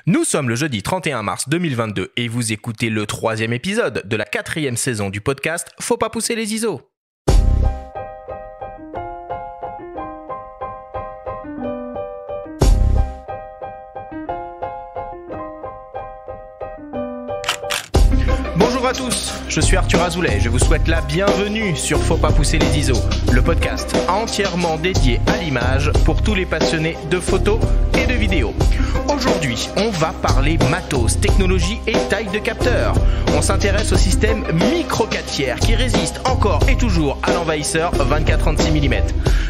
Nous sommes le jeudi 31 mars 2022 et vous écoutez le 3e épisode de la 4e saison du podcast Faut pas pousser les ISO. Bonjour à tous, je suis Arthur Azoulay et je vous souhaite la bienvenue sur Faut pas pousser les ISO, le podcast entièrement dédié à l'image pour tous les passionnés de photos et de vidéos. Aujourd'hui, on va parler matos, technologie et taille de capteur. On s'intéresse au système micro 4 tiers qui résiste encore et toujours à l'envahisseur 24-36 mm.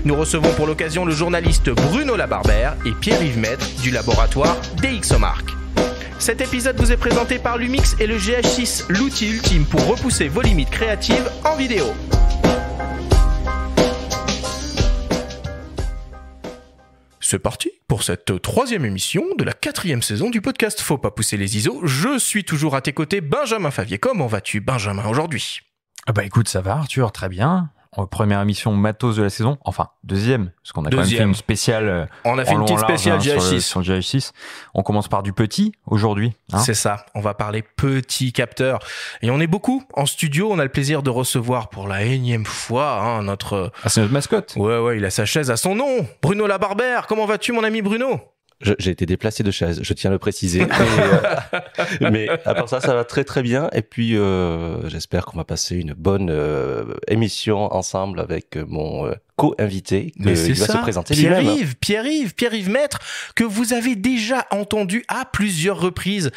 Nous recevons pour l'occasion le journaliste Bruno Labarbère et Pierre-Yves Maître du laboratoire DxOMark. Cet épisode vous est présenté par Lumix et le GH6, l'outil ultime pour repousser vos limites créatives en vidéo. C'est parti pour cette 3e émission de la 4e saison du podcast Faut pas pousser les ISO. Je suis toujours à tes côtés, Benjamin Favier. Comment vas-tu, Benjamin, aujourd'hui ? Bah écoute, ça va Arthur, très bien. Première émission matos de la saison, enfin deuxième, parce qu'on a quand même fait une spéciale. On a fait une petite spéciale GH6. Sur le GH6. On commence par du petit aujourd'hui. C'est ça, on va parler petit capteur. Et on est beaucoup en studio, on a le plaisir de recevoir pour la énième fois notre... Ah, c'est notre mascotte. Ouais, il a sa chaise à son nom. Bruno Labarbère, comment vas-tu mon ami Bruno ? J'ai été déplacé de chaise, je tiens à le préciser. Mais à part ça, ça va très très bien. Et puis, j'espère qu'on va passer une bonne émission ensemble avec mon co-invité qui va se présenter lui-même. Pierre-Yves Maître, que vous avez déjà entendu à plusieurs reprises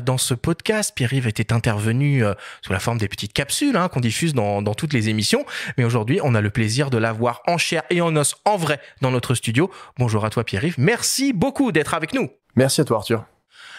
dans ce podcast. Pierre-Yves était intervenu sous la forme des petites capsules qu'on diffuse dans toutes les émissions. Mais aujourd'hui, on a le plaisir de l'avoir en chair et en os, en vrai, dans notre studio. Bonjour à toi Pierre-Yves, merci beaucoup d'être avec nous. Merci à toi Arthur.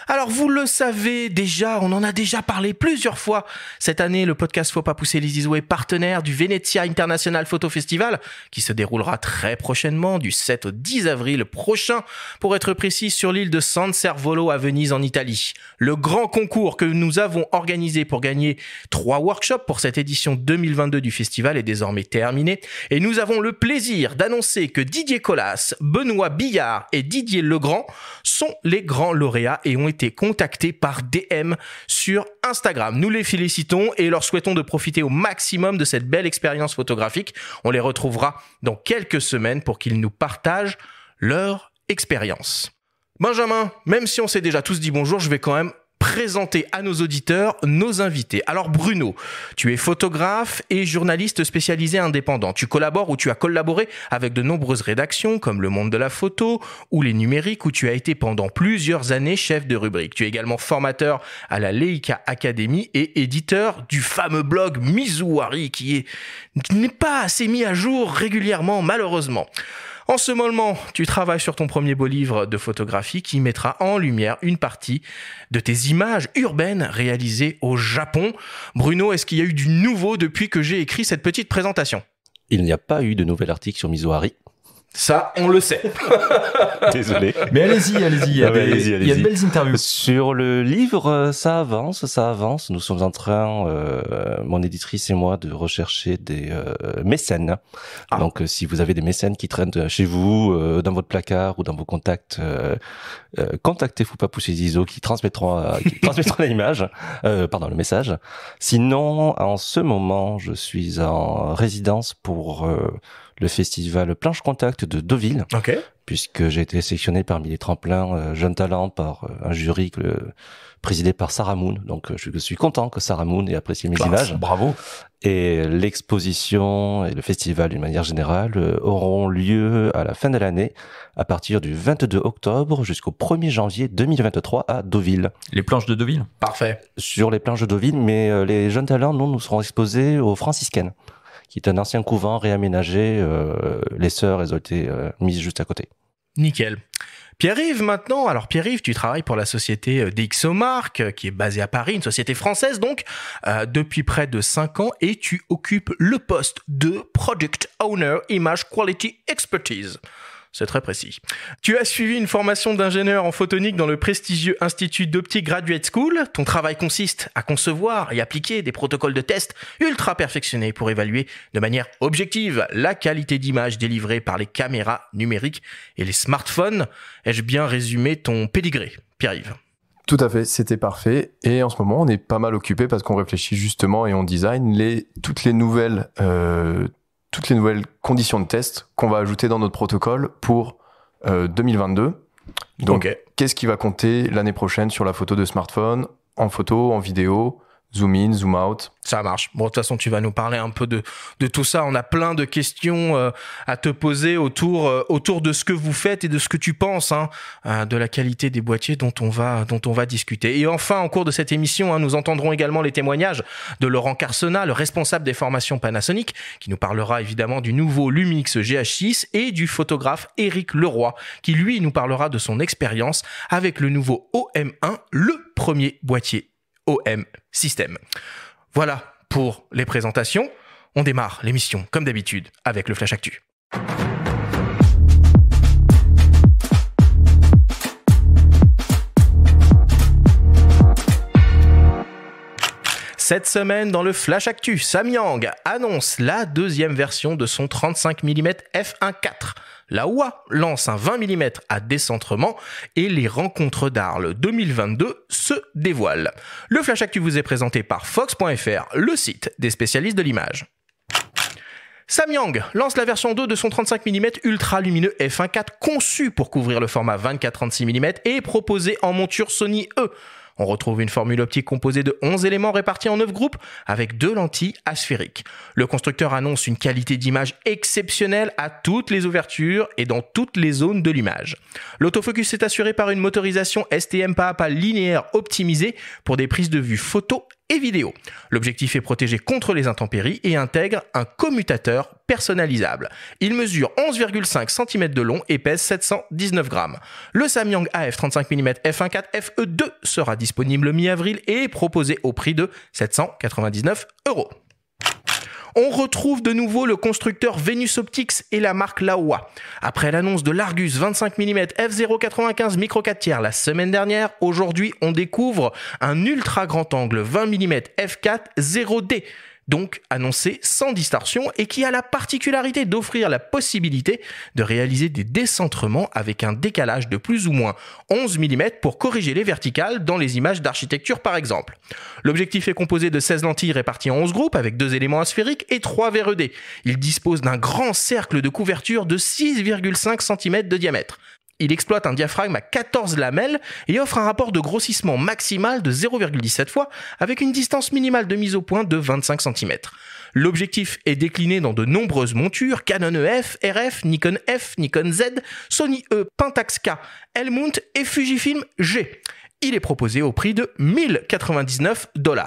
Alors vous le savez déjà, on en a déjà parlé plusieurs fois. Cette année, le podcast Faut pas pousser les ISO est partenaire du Venezia International Photo Festival qui se déroulera très prochainement du 7 au 10 avril prochain, pour être précis sur l'île de San Servolo à Venise en Italie. Le grand concours que nous avons organisé pour gagner 3 workshops pour cette édition 2022 du festival est désormais terminé et nous avons le plaisir d'annoncer que Didier Collas, Benoît Billard et Didier Legrand sont les grands lauréats et ont été contactés par DM sur Instagram. Nous les félicitons et leur souhaitons de profiter au maximum de cette belle expérience photographique. On les retrouvera dans quelques semaines pour qu'ils nous partagent leur expérience. Benjamin, même si on s'est déjà tous dit bonjour, je vais quand même présenter à nos auditeurs nos invités. Alors Bruno, tu es photographe et journaliste spécialisé indépendant. Tu collabores ou tu as collaboré avec de nombreuses rédactions comme Le Monde de la Photo ou Les Numériques où tu as été pendant plusieurs années chef de rubrique. Tu es également formateur à la Leica Academy et éditeur du fameux blog Mizuwari qui n'est pas assez mis à jour régulièrement malheureusement. En ce moment, tu travailles sur ton premier beau livre de photographie qui mettra en lumière une partie de tes images urbaines réalisées au Japon. Bruno, est-ce qu'il y a eu du nouveau depuis que j'ai écrit cette petite présentation ? Il n'y a pas eu de nouvel article sur Mizuwari. Ça, on le sait. Désolé. Mais allez-y. Il y a de belles interviews. Sur le livre, ça avance. Nous sommes en train, mon éditrice et moi, de rechercher des mécènes. Donc, si vous avez des mécènes qui traînent chez vous, dans votre placard ou dans vos contacts, contactez Faut pas pousser les ISO qui transmettront l'image, le message. Sinon, en ce moment, je suis en résidence pour le festival Planche Contact de Deauville, puisque j'ai été sélectionné parmi les tremplins jeunes talents par un jury présidé par Sarah Moon. Donc je suis content que Sarah Moon ait apprécié mes images. Bravo. Et l'exposition et le festival d'une manière générale auront lieu à la fin de l'année, à partir du 22 octobre jusqu'au 1er janvier 2023 à Deauville. Les planches de Deauville. Parfait. Sur les planches de Deauville, mais les jeunes talents, nous serons exposés aux Franciscaines, qui est un ancien couvent réaménagé. Les sœurs, elles ont été mises juste à côté. Nickel. Pierre-Yves maintenant. Alors Pierre-Yves, tu travailles pour la société DxOMark, qui est basée à Paris, une société française donc, depuis près de 5 ans, et tu occupes le poste de Product Owner Image Quality Expertise. C'est très précis. Tu as suivi une formation d'ingénieur en photonique dans le prestigieux Institut d'Optique Graduate School. Ton travail consiste à concevoir et appliquer des protocoles de test ultra perfectionnés pour évaluer de manière objective la qualité d'image délivrée par les caméras numériques et les smartphones. Ai-je bien résumé ton pédigré, Pierre-Yves ? Tout à fait, c'était parfait. Et en ce moment, on est pas mal occupé parce qu'on réfléchit justement et on design toutes les nouvelles conditions de test qu'on va ajouter dans notre protocole pour 2022. Donc, Qu'est-ce qui va compter l'année prochaine sur la photo de smartphone, en photo, en vidéo, zoom in, zoom out. Ça marche. Bon, de toute façon, tu vas nous parler un peu de tout ça. On a plein de questions à te poser autour de ce que vous faites et de ce que tu penses de la qualité des boîtiers dont on va discuter. Et enfin, en cours de cette émission, nous entendrons également les témoignages de Laurent Carsena, le responsable des formations Panasonic, qui nous parlera évidemment du nouveau Lumix GH6, et du photographe Éric Leroy, qui lui nous parlera de son expérience avec le nouveau OM1, le premier boîtier OM System. Voilà pour les présentations. On démarre l'émission, comme d'habitude, avec le Flash Actu. Cette semaine, dans le Flash Actu, Samyang annonce la deuxième version de son 35 mm f1.4. Laowa lance un 20 mm à décentrement et les rencontres d'Arles 2022 se dévoilent. Le Flash Actu vous est présenté par Fox.fr, le site des spécialistes de l'image. Samyang lance la version 2 de son 35 mm ultra lumineux f1.4 conçu pour couvrir le format 24-36 mm et proposé en monture Sony E. On retrouve une formule optique composée de 11 éléments répartis en 9 groupes avec 2 lentilles asphériques. Le constructeur annonce une qualité d'image exceptionnelle à toutes les ouvertures et dans toutes les zones de l'image. L'autofocus est assuré par une motorisation STM pas à pas linéaire optimisée pour des prises de vue photo et vidéo. L'objectif est protégé contre les intempéries et intègre un commutateur personnalisable. Il mesure 11,5 cm de long et pèse 719 grammes. Le Samyang AF 35 mm f1.4 FE2 sera disponible mi-avril et est proposé au prix de 799 €. On retrouve de nouveau le constructeur Venus Optics et la marque Laowa. Après l'annonce de l'Argus 25 mm f0.95 micro 4/3 la semaine dernière, aujourd'hui on découvre un ultra grand angle 20 mm f4 0D, donc annoncé sans distorsion et qui a la particularité d'offrir la possibilité de réaliser des décentrements avec un décalage de plus ou moins 11 mm pour corriger les verticales dans les images d'architecture par exemple. L'objectif est composé de 16 lentilles réparties en 11 groupes avec 2 éléments asphériques et 3 verres ED. Il dispose d'un grand cercle de couverture de 6,5 cm de diamètre. Il exploite un diaphragme à 14 lamelles et offre un rapport de grossissement maximal de 0,17 fois avec une distance minimale de mise au point de 25 cm. L'objectif est décliné dans de nombreuses montures Canon EF, RF, Nikon F, Nikon Z, Sony E, Pentax K, L-mount et Fujifilm G. Il est proposé au prix de 1099 $.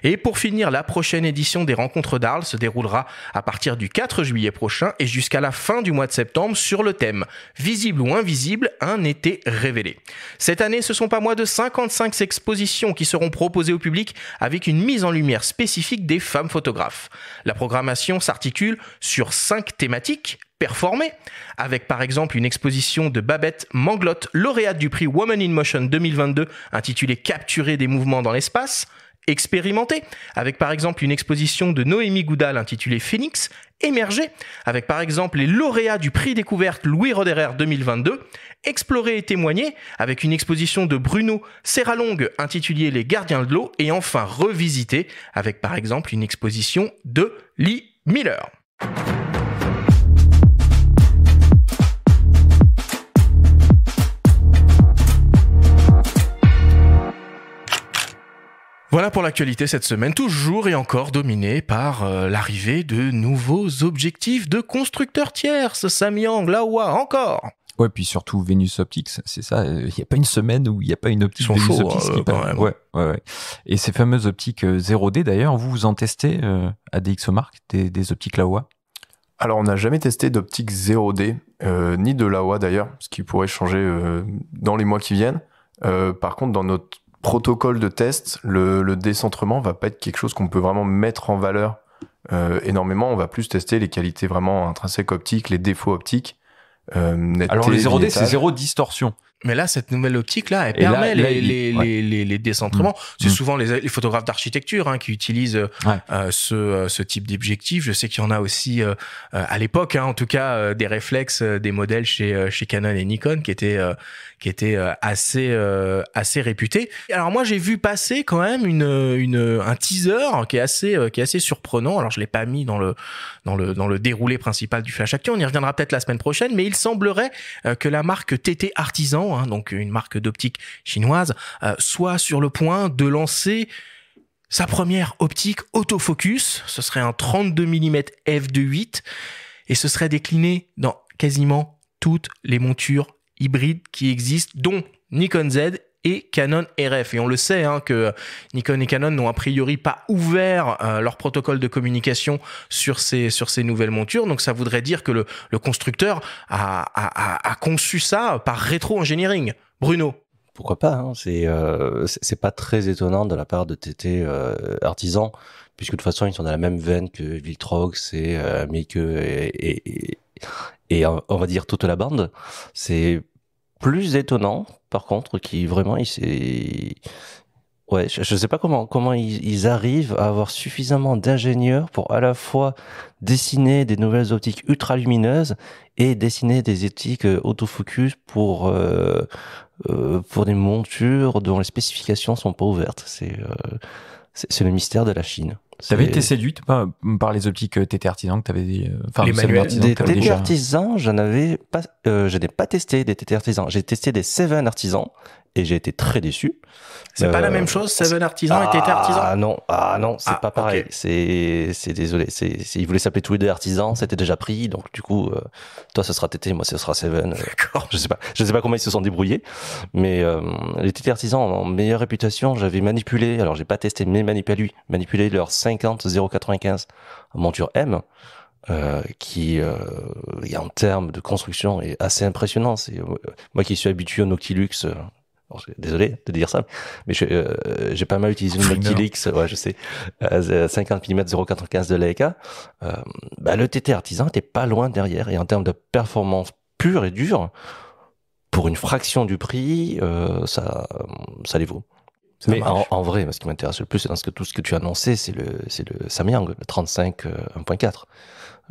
Et pour finir, la prochaine édition des Rencontres d'Arles se déroulera à partir du 4 juillet prochain et jusqu'à la fin du mois de septembre sur le thème « Visible ou invisible, un été révélé ». Cette année, ce sont pas moins de 55 expositions qui seront proposées au public avec une mise en lumière spécifique des femmes photographes. La programmation s'articule sur 5 thématiques performées, avec par exemple une exposition de Babette Manglotte, lauréate du prix Women in Motion 2022 intitulée « Capturer des mouvements dans l'espace », expérimenté, avec par exemple une exposition de Noémie Goudal intitulée Phoenix, émergé, avec par exemple les lauréats du prix découverte Louis Roederer 2022, exploré et témoigné, avec une exposition de Bruno Serralongue intitulée Les Gardiens de l'eau, et enfin revisité, avec par exemple une exposition de Lee Miller. Voilà pour l'actualité cette semaine, toujours et encore dominée par l'arrivée de nouveaux objectifs de constructeurs tiers, Samyang, Laowa, encore. Ouais, puis surtout Venus Optics, c'est ça, il n'y a pas une semaine où il n'y a pas une optique Venus Optics qui parle. Ouais. Et ces fameuses optiques 0D d'ailleurs, vous en testez à DxOMark, des optiques Laowa? Alors on n'a jamais testé d'optique 0D, ni de Laowa d'ailleurs, ce qui pourrait changer dans les mois qui viennent. Par contre, dans notre protocole de test, le décentrement va pas être quelque chose qu'on peut vraiment mettre en valeur énormément. On va plus tester les qualités vraiment intrinsèques optiques, les défauts optiques. Alors les 0D, c'est zéro distorsion. Mais là, cette nouvelle optique-là, elle permet les décentrements. C'est souvent les photographes d'architecture qui utilisent ce type d'objectif. Je sais qu'il y en a aussi à l'époque, en tout cas, des réflexes, des modèles chez Canon et Nikon qui étaient assez réputés. Alors moi, j'ai vu passer quand même un teaser qui est assez surprenant. Alors je l'ai pas mis dans le déroulé principal du Flash Actu. On y reviendra peut-être la semaine prochaine, mais il semblerait que la marque TT Artisan, donc une marque d'optique chinoise, soit sur le point de lancer sa première optique autofocus. Ce serait un 32 mm f2.8 et ce serait décliné dans quasiment toutes les montures hybrides qui existent, dont Nikon Z et Canon RF. Et on le sait que Nikon et Canon n'ont a priori pas ouvert leur protocole de communication sur ces nouvelles montures. Donc ça voudrait dire que le constructeur a conçu ça par rétro-engineering. Bruno? Pourquoi pas, c'est pas très étonnant de la part de TT Artisan, puisque de toute façon ils sont dans la même veine que Viltrox et Meike et on va dire toute la bande. C'est plus étonnant, par contre, qui vraiment, je sais pas comment ils arrivent à avoir suffisamment d'ingénieurs pour à la fois dessiner des nouvelles optiques ultra lumineuses et dessiner des optiques autofocus pour des montures dont les spécifications sont pas ouvertes. C'est le mystère de la Chine. T'avais été séduite par les optiques TT Artisan que t'avais dit, les manuels des TT Artisan, je n'ai pas testé des TT Artisan. J'ai testé des Seven Artisan et j'ai été très déçu. C'est pas la même chose, Seven Artisan et TT Artisan? Ah non, c'est pas pareil. Okay. C'est désolé. Ils voulaient s'appeler tous les deux Artisans, c'était déjà pris, donc du coup, toi ce sera TT, moi ce sera Seven. D'accord. Je sais pas comment ils se sont débrouillés, mais les TT Artisans ont meilleure réputation. J'avais manipulé, alors j'ai pas testé, mais manipulé leur 50-095 monture M. Qui en termes de construction est assez impressionnant. C'est moi qui suis habitué au Noctilux. Désolé de dire ça, mais j'ai pas mal utilisé le Noctilux, je sais, 50 mm 0,95 de Leica. Le TT Artisan était pas loin derrière, et en termes de performance pure et dure, pour une fraction du prix, ça les vaut. Mais en vrai, ce qui m'intéresse le plus, c'est tout ce que tu as annoncé, c'est le Samyang, le 35 1.4.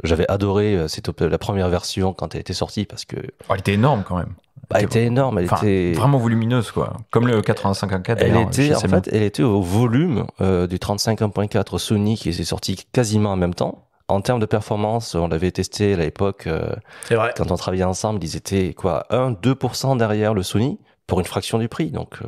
J'avais adoré la première version quand elle était sortie parce que elle était énorme quand même. Elle était énorme, elle était vraiment volumineuse quoi, comme le 85 1.4. Elle était au volume du 35 1.4 Sony qui est sorti quasiment en même temps. En termes de performance, on l'avait testé à l'époque. C'est vrai. Quand on travaillait ensemble, ils étaient 1-2% derrière le Sony pour une fraction du prix. Donc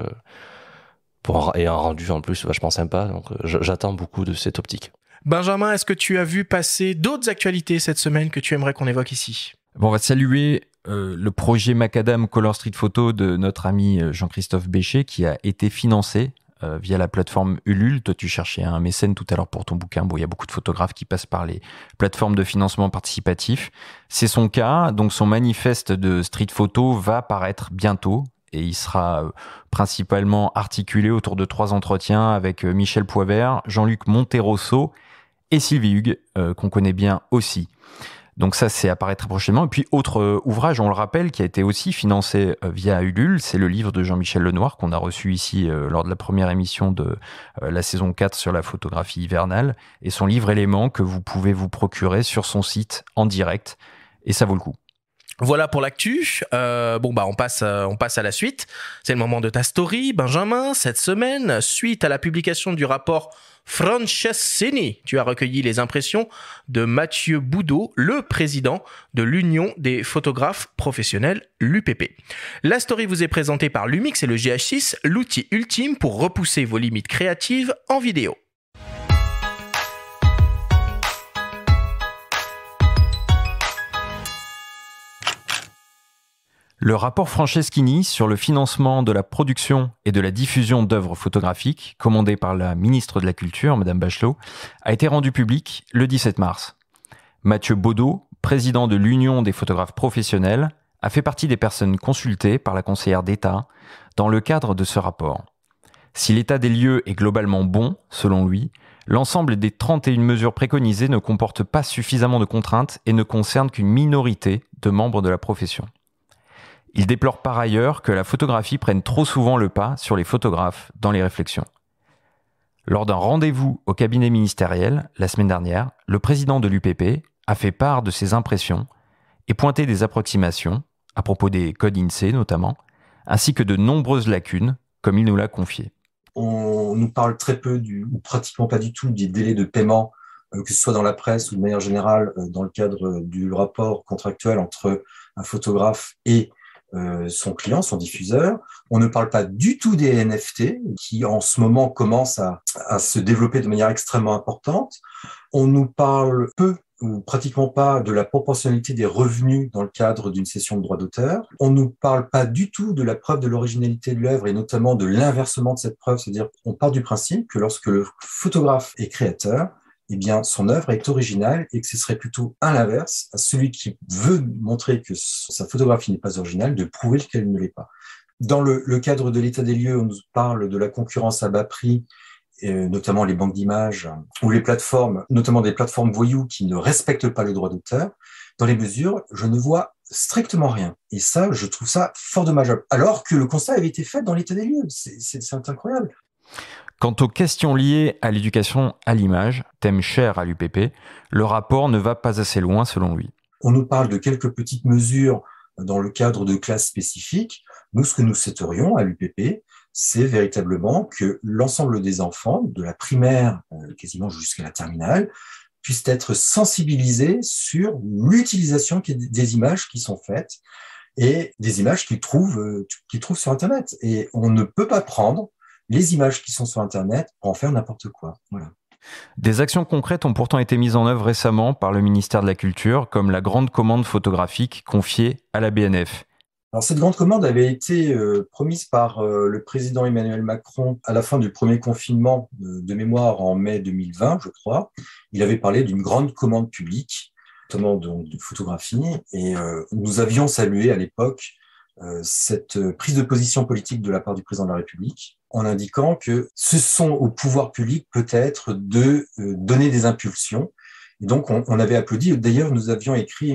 et un rendu en plus vachement sympa. Donc j'attends beaucoup de cette optique. Benjamin, est-ce que tu as vu passer d'autres actualités cette semaine que tu aimerais qu'on évoque ici? Bon, on va saluer le projet Macadam Color Street Photo de notre ami Jean-Christophe Béchet qui a été financé via la plateforme Ulule. Toi, tu cherchais un mécène tout à l'heure pour ton bouquin. Bon, il y a beaucoup de photographes qui passent par les plateformes de financement participatif. C'est son cas. Donc, son manifeste de street photo va paraître bientôt. Et il sera principalement articulé autour de 3 entretiens avec Michel Poivert, Jean-Luc Monterosso et Sylvie Hugues, qu'on connaît bien aussi. Donc ça, c'est apparaître très prochainement. Et puis, autre ouvrage, on le rappelle, qui a été aussi financé via Ulule, c'est le livre de Jean-Michel Lenoir, qu'on a reçu ici lors de la première émission de la saison 4 sur la photographie hivernale, et son livre Éléments que vous pouvez vous procurer sur son site en direct, et ça vaut le coup. Voilà pour l'actu. On passe à la suite. C'est le moment de ta story, Benjamin. Cette semaine, suite à la publication du rapport Franceschini, tu as recueilli les impressions de Mathieu Boudot, le président de l'Union des photographes professionnels, l'UPP. La story vous est présentée par Lumix et le GH6, l'outil ultime pour repousser vos limites créatives en vidéo. Le rapport Franceschini sur le financement de la production et de la diffusion d'œuvres photographiques, commandé par la ministre de la Culture, Madame Bachelot, a été rendu public le 17 mars. Mathieu Boudot, président de l'Union des photographes professionnels, a fait partie des personnes consultées par la conseillère d'État dans le cadre de ce rapport. Si l'état des lieux est globalement bon, selon lui, l'ensemble des 31 mesures préconisées ne comporte pas suffisamment de contraintes et ne concerne qu'une minorité de membres de la profession. Il déplore par ailleurs que la photographie prenne trop souvent le pas sur les photographes dans les réflexions. Lors d'un rendez-vous au cabinet ministériel, la semaine dernière, le président de l'UPP a fait part de ses impressions et pointé des approximations, à propos des codes INSEE notamment, ainsi que de nombreuses lacunes, comme il nous l'a confié. On nous parle très peu ou pratiquement pas du tout des délais de paiement, que ce soit dans la presse ou de manière générale dans le cadre du rapport contractuel entre un photographe et son client, son diffuseur. On ne parle pas du tout des NFT qui en ce moment commencent à se développer de manière extrêmement importante. On nous parle peu ou pratiquement pas de la proportionnalité des revenus dans le cadre d'une cession de droit d'auteur. On ne nous parle pas du tout de la preuve de l'originalité de l'œuvre et notamment de l'inversement de cette preuve, c'est-à-dire on part du principe que lorsque le photographe est créateur, eh bien, son œuvre est originale et que ce serait plutôt à l'inverse, à celui qui veut montrer que sa photographie n'est pas originale, de prouver qu'elle ne l'est pas. Dans le cadre de l'état des lieux, on nous parle de la concurrence à bas prix, notamment les banques d'images ou les plateformes, notamment des plateformes voyous qui ne respectent pas le droit d'auteur. Dans les mesures, je ne vois strictement rien. Et ça, je trouve ça fort dommageable. Alors que le constat avait été fait dans l'état des lieux. C'est incroyable. Quant aux questions liées à l'éducation à l'image, thème cher à l'UPP, le rapport ne va pas assez loin selon lui. On nous parle de quelques petites mesures dans le cadre de classes spécifiques. Nous, ce que nous souhaiterions à l'UPP, c'est véritablement que l'ensemble des enfants, de la primaire quasiment jusqu'à la terminale, puissent être sensibilisés sur l'utilisation des images qui sont faites et des images qu'ils trouvent sur Internet. Et on ne peut pas prendre les images qui sont sur Internet pour en faire n'importe quoi. Voilà. Des actions concrètes ont pourtant été mises en œuvre récemment par le ministère de la Culture, comme la grande commande photographique confiée à la BNF. Alors, cette grande commande avait été promise par le président Emmanuel Macron à la fin du premier confinement de mémoire en mai 2020, je crois. Il avait parlé d'une grande commande publique, notamment de photographie, et nous avions salué à l'époque cette prise de position politique de la part du président de la République, en indiquant que ce sont au pouvoir public peut-être de donner des impulsions. Et donc, on avait applaudi. D'ailleurs, nous avions écrit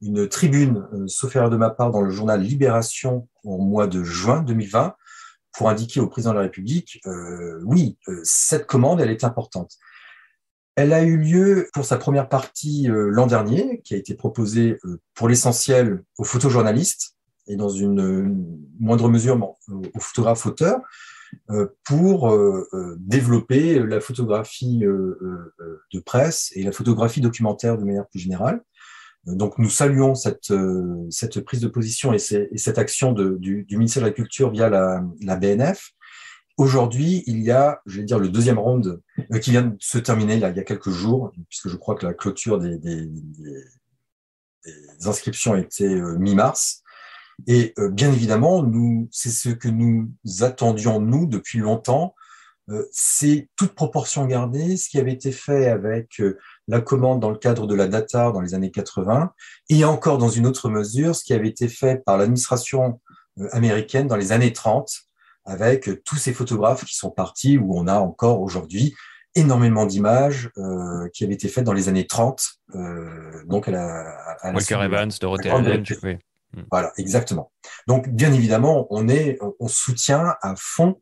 une tribune, sauf erreur de ma part, dans le journal Libération au mois de juin 2020, pour indiquer au président de la République, cette commande, elle est importante. Elle a eu lieu pour sa première partie l'an dernier, qui a été proposée pour l'essentiel aux photojournalistes et dans une moindre mesure aux photographes auteurs, pour développer la photographie de presse et la photographie documentaire de manière plus générale. Donc nous saluons cette prise de position et cette action du ministère de la Culture via la BNF. Aujourd'hui, il y a, je vais dire, le deuxième round qui vient de se terminer là, il y a quelques jours, puisque je crois que la clôture des inscriptions était mi-mars. Et bien évidemment, c'est ce que nous attendions, nous, depuis longtemps. C'est toute proportion gardée, ce qui avait été fait avec la commande dans le cadre de la data dans les années 80, et encore dans une autre mesure, ce qui avait été fait par l'administration américaine dans les années 30, avec tous ces photographes qui sont partis, où on a encore aujourd'hui énormément d'images qui avaient été faites dans les années 30. Donc Walker Evans, Dorothée Allen, oui. Voilà, exactement. Donc, bien évidemment, on soutient à fond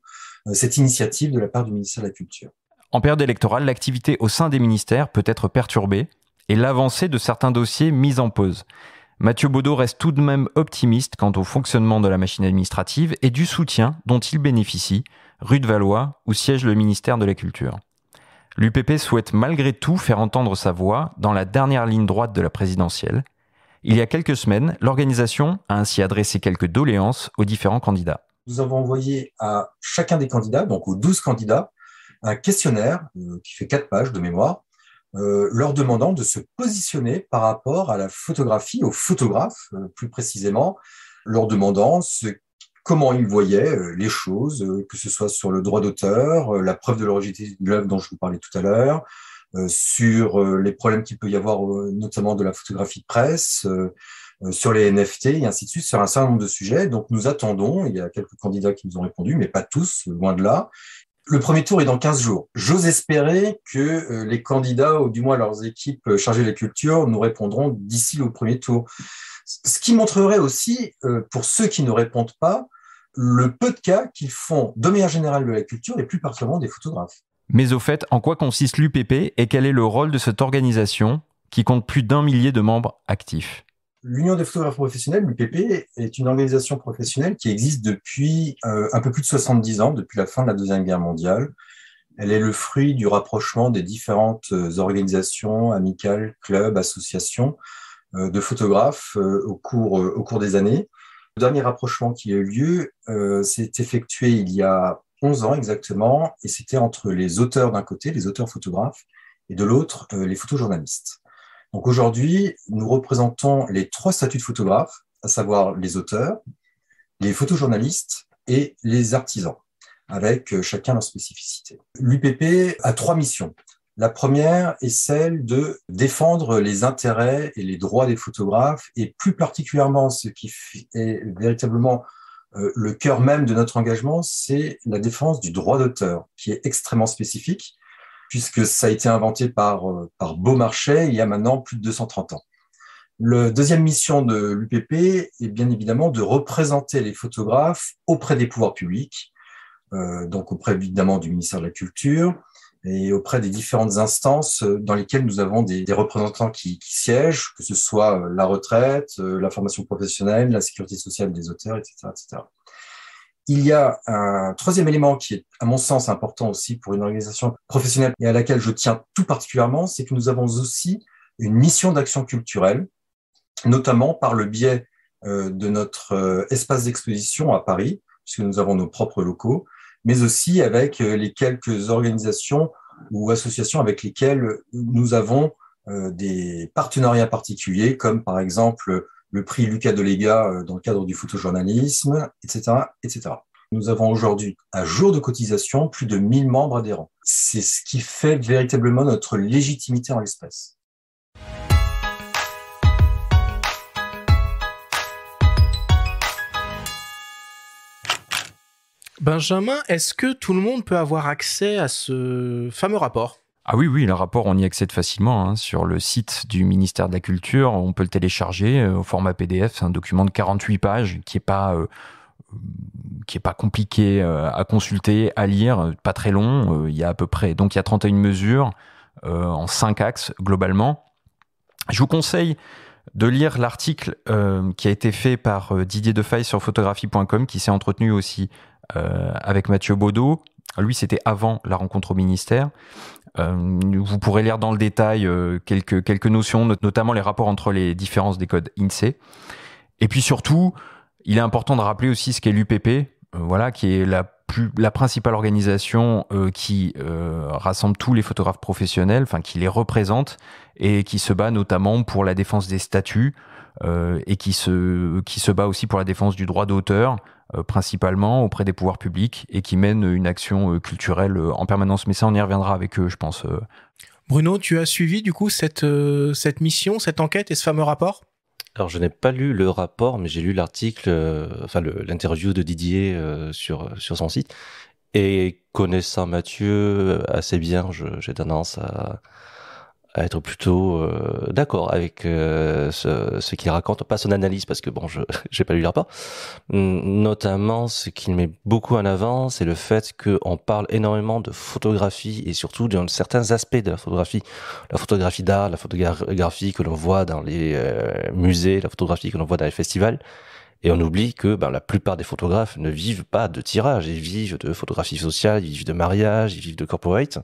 cette initiative de la part du ministère de la Culture. En période électorale, l'activité au sein des ministères peut être perturbée et l'avancée de certains dossiers mise en pause. Mathieu Baudot reste tout de même optimiste quant au fonctionnement de la machine administrative et du soutien dont il bénéficie, rue de Valois, où siège le ministère de la Culture. L'UPP souhaite malgré tout faire entendre sa voix dans la dernière ligne droite de la présidentielle. Il y a quelques semaines, l'organisation a ainsi adressé quelques doléances aux différents candidats. Nous avons envoyé à chacun des candidats, donc aux 12 candidats, un questionnaire qui fait 4 pages de mémoire, leur demandant de se positionner par rapport à la photographie, aux photographes plus précisément, leur demandant comment ils voyaient les choses, que ce soit sur le droit d'auteur, la preuve de l'originalité de l'œuvre dont je vous parlais tout à l'heure, sur les problèmes qu'il peut y avoir, notamment de la photographie de presse, sur les NFT et ainsi de suite, sur un certain nombre de sujets. Donc nous attendons, il y a quelques candidats qui nous ont répondu, mais pas tous, loin de là. Le premier tour est dans 15 jours. J'ose espérer que les candidats, ou du moins leurs équipes chargées de la culture, nous répondront d'ici le premier tour. Ce qui montrerait aussi, pour ceux qui ne répondent pas, le peu de cas qu'ils font de manière générale de la culture et plus particulièrement des photographes. Mais au fait, en quoi consiste l'UPP et quel est le rôle de cette organisation qui compte plus d'1 millier de membres actifs? L'Union des photographes professionnels, l'UPP, est une organisation professionnelle qui existe depuis un peu plus de 70 ans, depuis la fin de la Deuxième Guerre mondiale. Elle est le fruit du rapprochement des différentes organisations, amicales, clubs, associations de photographes au cours des années. Le dernier rapprochement qui a eu lieu s'est effectué il y a 11 ans exactement, et c'était entre les auteurs d'un côté, les auteurs photographes, et de l'autre, les photojournalistes. Donc aujourd'hui, nous représentons les 3 statuts de photographes, à savoir les auteurs, les photojournalistes et les artisans, avec chacun leur spécificité. L'UPP a 3 missions. La première est celle de défendre les intérêts et les droits des photographes, et plus particulièrement ce qui est véritablement le cœur même de notre engagement, c'est la défense du droit d'auteur, qui est extrêmement spécifique, puisque ça a été inventé par Beaumarchais il y a maintenant plus de 230 ans. La deuxième mission de l'UPP est bien évidemment de représenter les photographes auprès des pouvoirs publics, donc auprès évidemment du ministère de la Culture, et auprès des différentes instances dans lesquelles nous avons des représentants qui siègent, que ce soit la retraite, la formation professionnelle, la sécurité sociale des auteurs, etc., etc. Il y a un troisième élément qui est, à mon sens, important aussi pour une organisation professionnelle et à laquelle je tiens tout particulièrement, c'est que nous avons aussi une mission d'action culturelle, notamment par le biais de notre espace d'exposition à Paris, puisque nous avons nos propres locaux, mais aussi avec les quelques organisations ou associations avec lesquelles nous avons des partenariats particuliers, comme par exemple le prix Lucas Deléga dans le cadre du photojournalisme, etc., etc. Nous avons aujourd'hui, à jour de cotisation, plus de 1000 membres adhérents. C'est ce qui fait véritablement notre légitimité en l'espèce. Benjamin, est-ce que tout le monde peut avoir accès à ce fameux rapport ? Ah oui, le rapport, on y accède facilement sur le site du ministère de la Culture. On peut le télécharger au format PDF. C'est un document de 48 pages qui est pas compliqué à consulter, à lire, pas très long. Il y a à peu près, donc il y a 31 mesures en 5 axes globalement. Je vous conseille de lire l'article qui a été fait par Didier Defaille sur photographie.com, qui s'est entretenu aussi avec Mathieu Baudot. Lui, c'était avant la rencontre au ministère. Vous pourrez lire dans le détail quelques notions, notamment les rapports entre les différences des codes INSEE. Et puis surtout, il est important de rappeler aussi ce qu'est l'UPP, qui est la principale organisation qui rassemble tous les photographes professionnels, qui les représente et qui se bat notamment pour la défense des statuts et qui se bat aussi pour la défense du droit d'auteur, principalement auprès des pouvoirs publics, et qui mène une action culturelle en permanence. Mais ça, on y reviendra avec eux, je pense. Bruno, tu as suivi du coup cette mission, cette enquête et ce fameux rapport ? Alors, je n'ai pas lu le rapport, mais j'ai lu l'article, l'interview de Didier sur son site. Et connaissant Mathieu assez bien, j'ai tendance à être plutôt d'accord avec ce qu'il raconte, pas son analyse, parce que bon, j'ai pas lu le rapport. Notamment, ce qu'il met beaucoup en avant, c'est le fait qu'on parle énormément de photographie et surtout de certains aspects de la photographie d'art, la photographie que l'on voit dans les musées, la photographie que l'on voit dans les festivals. Et on oublie que la plupart des photographes ne vivent pas de tirage, ils vivent de photographie sociale, ils vivent de mariage, ils vivent de corporate.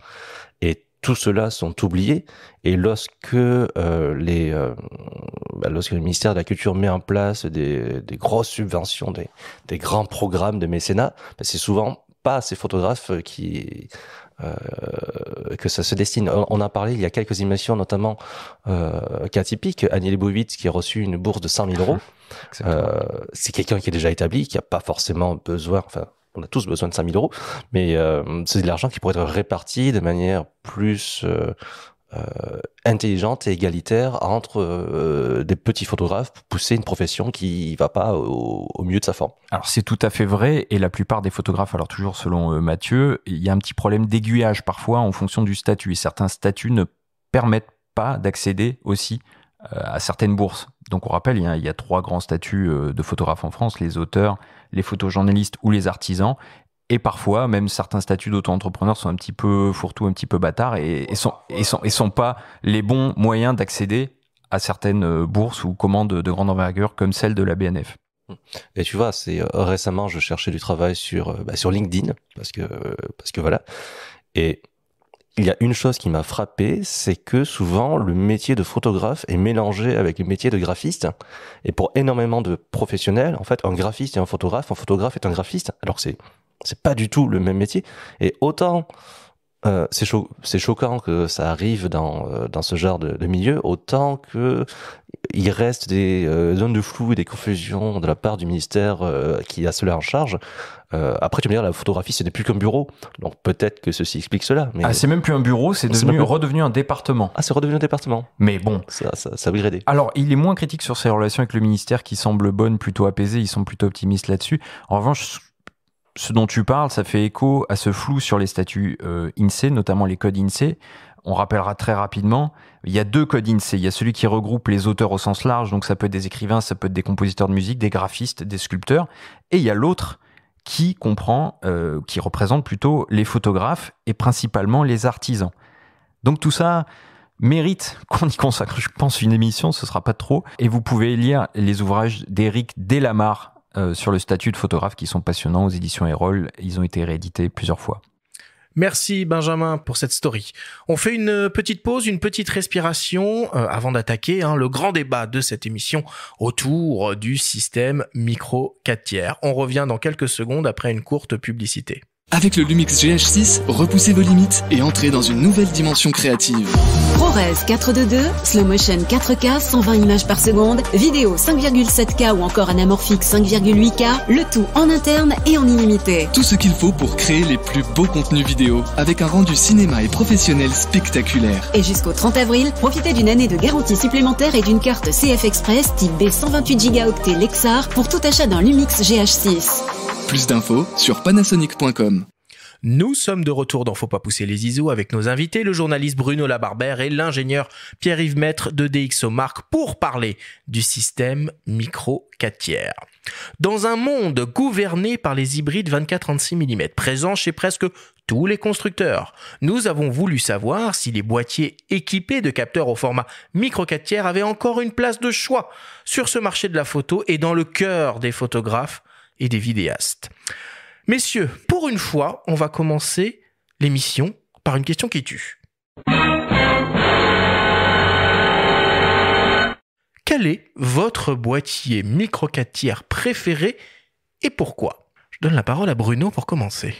Et tout cela sont oubliés, et lorsque le ministère de la Culture met en place des grosses subventions, des grands programmes de mécénat, c'est souvent pas à ces photographes que ça se destine. On a parlé il y a quelques émissions, notamment cas typique, Annie Leibovitz qui a reçu une bourse de 100 000 €. C'est quelqu'un qui est déjà établi, qui a pas forcément besoin, on a tous besoin de 5 000 €, mais c'est de l'argent qui pourrait être réparti de manière plus intelligente et égalitaire entre des petits photographes pour pousser une profession qui va pas au mieux de sa forme. Alors c'est tout à fait vrai, et la plupart des photographes, alors toujours selon Mathieu, il y a un petit problème d'aiguillage parfois en fonction du statut, et certains statuts ne permettent pas d'accéder aussi à certaines bourses. Donc on rappelle, il y a 3 grands statuts de photographes en France, les auteurs, les photojournalistes ou les artisans. Et parfois, même certains statuts d'auto-entrepreneurs sont un petit peu fourre-tout, un petit peu bâtards et sont pas les bons moyens d'accéder à certaines bourses ou commandes de grande envergure comme celle de la BNF. Et tu vois, récemment, je cherchais du travail sur LinkedIn parce que voilà. Et il y a une chose qui m'a frappé, c'est que souvent le métier de photographe est mélangé avec le métier de graphiste. Et pour énormément de professionnels, en fait, un graphiste est un photographe est un graphiste. Alors que c'est pas du tout le même métier. Et autant c'est choquant que ça arrive dans ce genre de milieu, autant que il reste des zones de flou et des confusions de la part du ministère qui a cela en charge. Après, tu me diras, la photographie, ce n'est plus qu'un bureau. Donc peut-être que ceci explique cela. Mais c'est même plus un bureau, c'est redevenu un département. Ah, c'est redevenu un département. Mais bon. Ça a upgradé. Alors, il est moins critique sur ses relations avec le ministère qui semble bonne, plutôt apaisée. Ils sont plutôt optimistes là-dessus. En revanche, ce dont tu parles, ça fait écho à ce flou sur les statuts INSEE, notamment les codes INSEE. On rappellera très rapidement, il y a 2 codes INSEE. Il y a celui qui regroupe les auteurs au sens large, donc ça peut être des écrivains, ça peut être des compositeurs de musique, des graphistes, des sculpteurs. Et il y a l'autre qui représente plutôt les photographes et principalement les artisans. Donc tout ça mérite qu'on y consacre, je pense, une émission, ce sera pas trop. Et vous pouvez lire les ouvrages d'Éric Delamare sur le statut de photographe qui sont passionnants aux éditions Erol. Ils ont été réédités plusieurs fois. Merci Benjamin pour cette story. On fait une petite pause, une petite respiration avant d'attaquer le grand débat de cette émission autour du système micro 4/3. On revient dans quelques secondes après une courte publicité. Avec le Lumix GH6, repoussez vos limites et entrez dans une nouvelle dimension créative. ProRes 422, Slow Motion 4K, 120 images par seconde, vidéo 5,7K ou encore anamorphique 5,8K, le tout en interne et en illimité. Tout ce qu'il faut pour créer les plus beaux contenus vidéo, avec un rendu cinéma et professionnel spectaculaire. Et jusqu'au 30 avril, profitez d'une année de garantie supplémentaire et d'une carte CF Express type B 128 Go Lexar pour tout achat d'un Lumix GH6. Plus d'infos sur panasonic.com. Nous sommes de retour dans Faut pas pousser les ISO avec nos invités, le journaliste Bruno Labarbère et l'ingénieur Pierre-Yves Maître de DxOMark pour parler du système micro 4/3. Dans un monde gouverné par les hybrides 24-36 mm, présents chez presque tous les constructeurs, nous avons voulu savoir si les boîtiers équipés de capteurs au format micro 4/3 avaient encore une place de choix sur ce marché de la photo et dans le cœur des photographes et des vidéastes. Messieurs, pour une fois, on va commencer l'émission par une question qui tue. Quel est votre boîtier micro 4/3 préféré et pourquoi ? Je donne la parole à Bruno pour commencer.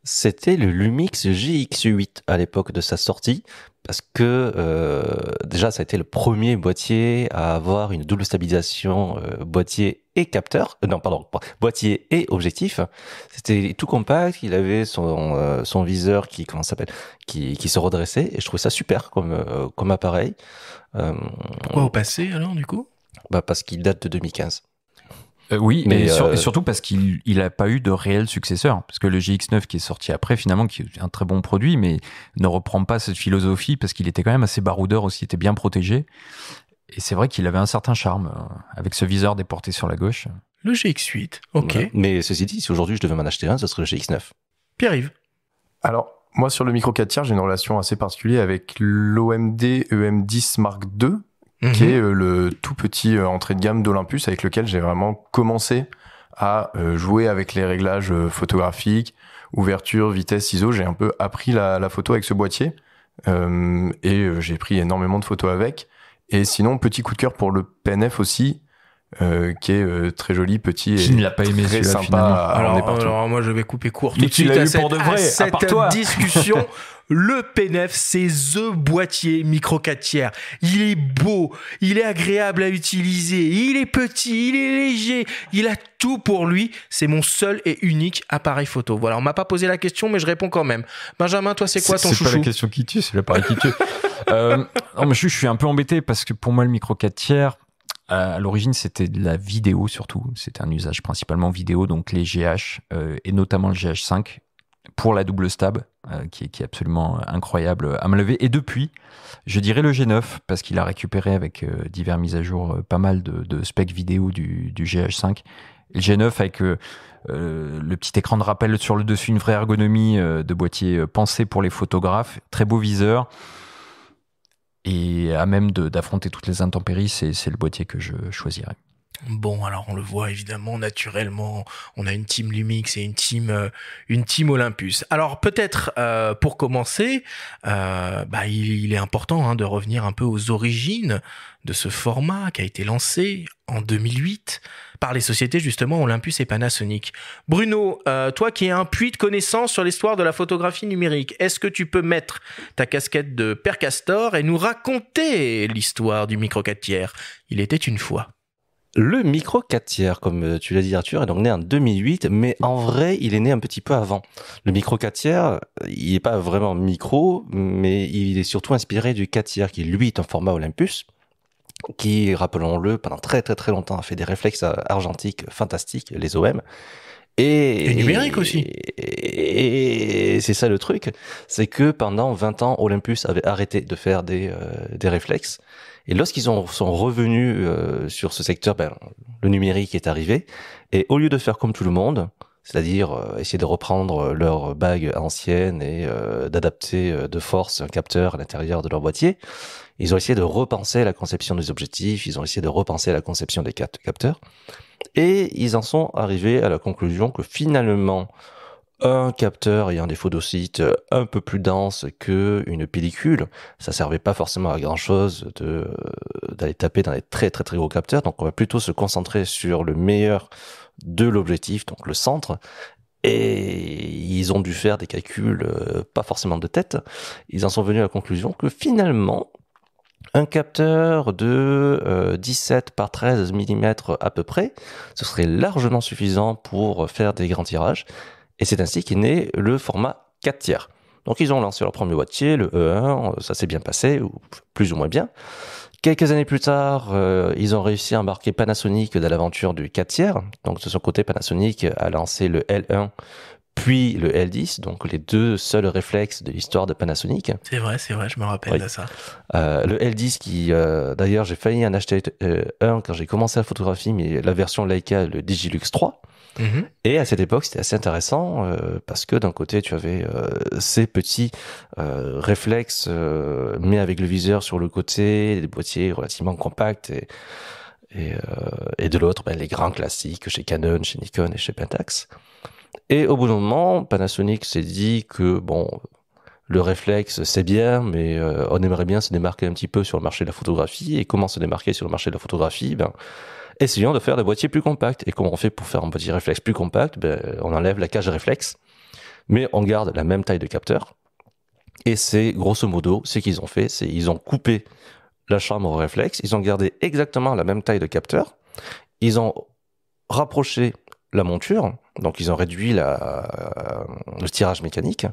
C'était le Lumix GX8 à l'époque de sa sortie, parce que déjà ça a été le premier boîtier à avoir une double stabilisation boîtier et capteur, boîtier et objectif. C'était tout compact, il avait son viseur qui se redressait, et je trouvais ça super comme appareil. Pourquoi au passé alors du coup ? Parce qu'il date de 2015. Oui, et surtout parce qu'il n'a pas eu de réel successeur. Parce que le GX9 qui est sorti après, finalement, qui est un très bon produit, mais ne reprend pas cette philosophie parce qu'il était quand même assez baroudeur aussi, il était bien protégé. Et c'est vrai qu'il avait un certain charme avec ce viseur déporté sur la gauche. Le GX8, ok. Ouais. Mais ceci dit, si aujourd'hui je devais m'en acheter un, ce serait le GX9. Pierre-Yves. Alors, moi sur le micro 4/3, j'ai une relation assez particulière avec l'OMD EM10 Mark II, qui est le tout petit entrée de gamme d'Olympus avec lequel j'ai vraiment commencé à jouer avec les réglages photographiques, ouverture, vitesse, ISO. J'ai un peu appris la photo avec ce boîtier et j'ai pris énormément de photos avec. Et sinon, petit coup de cœur pour le PNF aussi, qui est très joli, petit et qui ne l'a pas aimé, très sympa à emmener partout. Alors moi je vais couper court Mais tout de suite à cette toi. discussion. Le P9, c'est the boîtier micro 4/3. Il est beau, il est agréable à utiliser, il est petit, il est léger, il a tout pour lui. C'est mon seul et unique appareil photo. Voilà, on m'a pas posé la question, mais je réponds quand même. Benjamin, toi, c'est quoi ton chouchou ? C'est pas la question qui tue, c'est l'appareil qui tue. Non, mais je suis un peu embêté parce que pour moi, le micro 4/3, à l'origine, c'était de la vidéo surtout. C'était un usage principalement vidéo, donc les GH et notamment le GH5. pour la double stab, qui est absolument incroyable à me lever. Et depuis, je dirais le G9, parce qu'il a récupéré avec divers mises à jour pas mal de specs vidéo du GH5. Et le G9 avec le petit écran de rappel sur le dessus, une vraie ergonomie de boîtier pensé pour les photographes, très beau viseur. Et à même d'affronter toutes les intempéries, c'est le boîtier que je choisirais. Bon, alors on le voit évidemment naturellement, on a une team Lumix et une team Olympus. Alors peut-être pour commencer, il est important de revenir un peu aux origines de ce format qui a été lancé en 2008 par les sociétés justement Olympus et Panasonic. Bruno, toi qui es un puits de connaissances sur l'histoire de la photographie numérique, est-ce que tu peux mettre ta casquette de Père Castor et nous raconter l'histoire du micro 4 tiers ? Il était une fois. Le micro 4 tiers, comme tu l'as dit Arthur, est donc né en 2008, mais en vrai, il est né un petit peu avant. Le micro 4 tiers, il n'est pas vraiment micro, mais il est surtout inspiré du 4 tiers, qui lui est un format Olympus, qui, rappelons-le, pendant très très très longtemps a fait des réflexes argentiques fantastiques, les OM. Et numérique aussi. Et c'est ça le truc, c'est que pendant 20 ans, Olympus avait arrêté de faire des réflexes. Et lorsqu'ils sont revenus sur ce secteur, le numérique est arrivé. Et au lieu de faire comme tout le monde, c'est-à-dire essayer de reprendre leur bague ancienne et d'adapter de force un capteur à l'intérieur de leur boîtier, ils ont essayé de repenser la conception des objectifs, ils ont essayé de repenser la conception des capteurs. Et ils en sont arrivés à la conclusion que finalement, un capteur ayant des photosites un peu plus denses qu'une pellicule, ça servait pas forcément à grand chose d'aller taper dans les très très très gros capteurs. Donc on va plutôt se concentrer sur le meilleur de l'objectif, donc le centre. Et ils ont dû faire des calculs pas forcément de tête. Ils en sont venus à la conclusion que finalement, un capteur de 17 par 13 mm à peu près, ce serait largement suffisant pour faire des grands tirages. Et c'est ainsi qu'est né le format 4 tiers. Donc ils ont lancé leur premier boîtier, le E1, ça s'est bien passé, ou plus ou moins bien. Quelques années plus tard, ils ont réussi à embarquer Panasonic dans l'aventure du 4 tiers. Donc de son côté, Panasonic a lancé le L1, puis le L10, donc les deux seuls réflexes de l'histoire de Panasonic. C'est vrai, je me rappelle de ça. Le L10 qui, d'ailleurs, j'ai failli en acheter un quand j'ai commencé la photographie, mais la version Leica, le Digilux 3. Mm-hmm. Et à cette époque, c'était assez intéressant parce que d'un côté, tu avais ces petits réflexes, mais avec le viseur sur le côté, des boîtiers relativement compacts, et de l'autre, les grands classiques chez Canon, chez Nikon et chez Pentax. Et au bout d'un moment, Panasonic s'est dit que le réflexe c'est bien, mais on aimerait bien se démarquer un petit peu sur le marché de la photographie. Et comment se démarquer sur le marché de la photographie ? Essayons de faire des boîtiers plus compacts. Et comment on fait pour faire un boîtier réflexe plus compact ? On enlève la cage réflexe, mais on garde la même taille de capteur. Et c'est grosso modo ce qu'ils ont fait, c'est ils ont coupé la chambre réflexe, ils ont gardé exactement la même taille de capteur, ils ont rapproché la monture, donc ils ont réduit le tirage mécanique,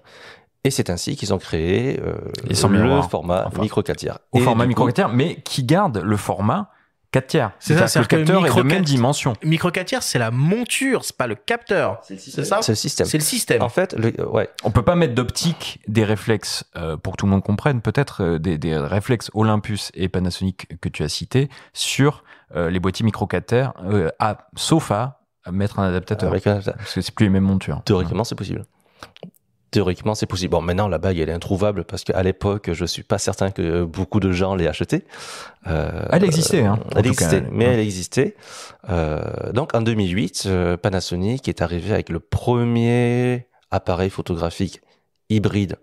et c'est ainsi qu'ils ont créé le format micro 4 tiers. Au format micro 4 tiers, mais qui garde le format 4 tiers. C'est-à-dire que le capteur est de même dimension. Micro 4 tiers, c'est la monture, c'est pas le capteur. C'est ça ? C'est le système. C'est le système. En fait, ouais. On peut pas mettre d'optique des réflexes, pour que tout le monde comprenne, peut-être des réflexes Olympus et Panasonic que tu as cités, sur les boîtiers micro 4 tiers, sauf à mettre un adaptateur. Parce que c'est plus les mêmes montures. Théoriquement, c'est possible. Théoriquement, c'est possible. Bon, maintenant, la bague, elle est introuvable parce qu'à l'époque, je suis pas certain que beaucoup de gens l'aient achetée. Elle existait, hein. Elle existait, mais elle existait. Donc, en 2008, Panasonic est arrivé avec le premier appareil photographique hybride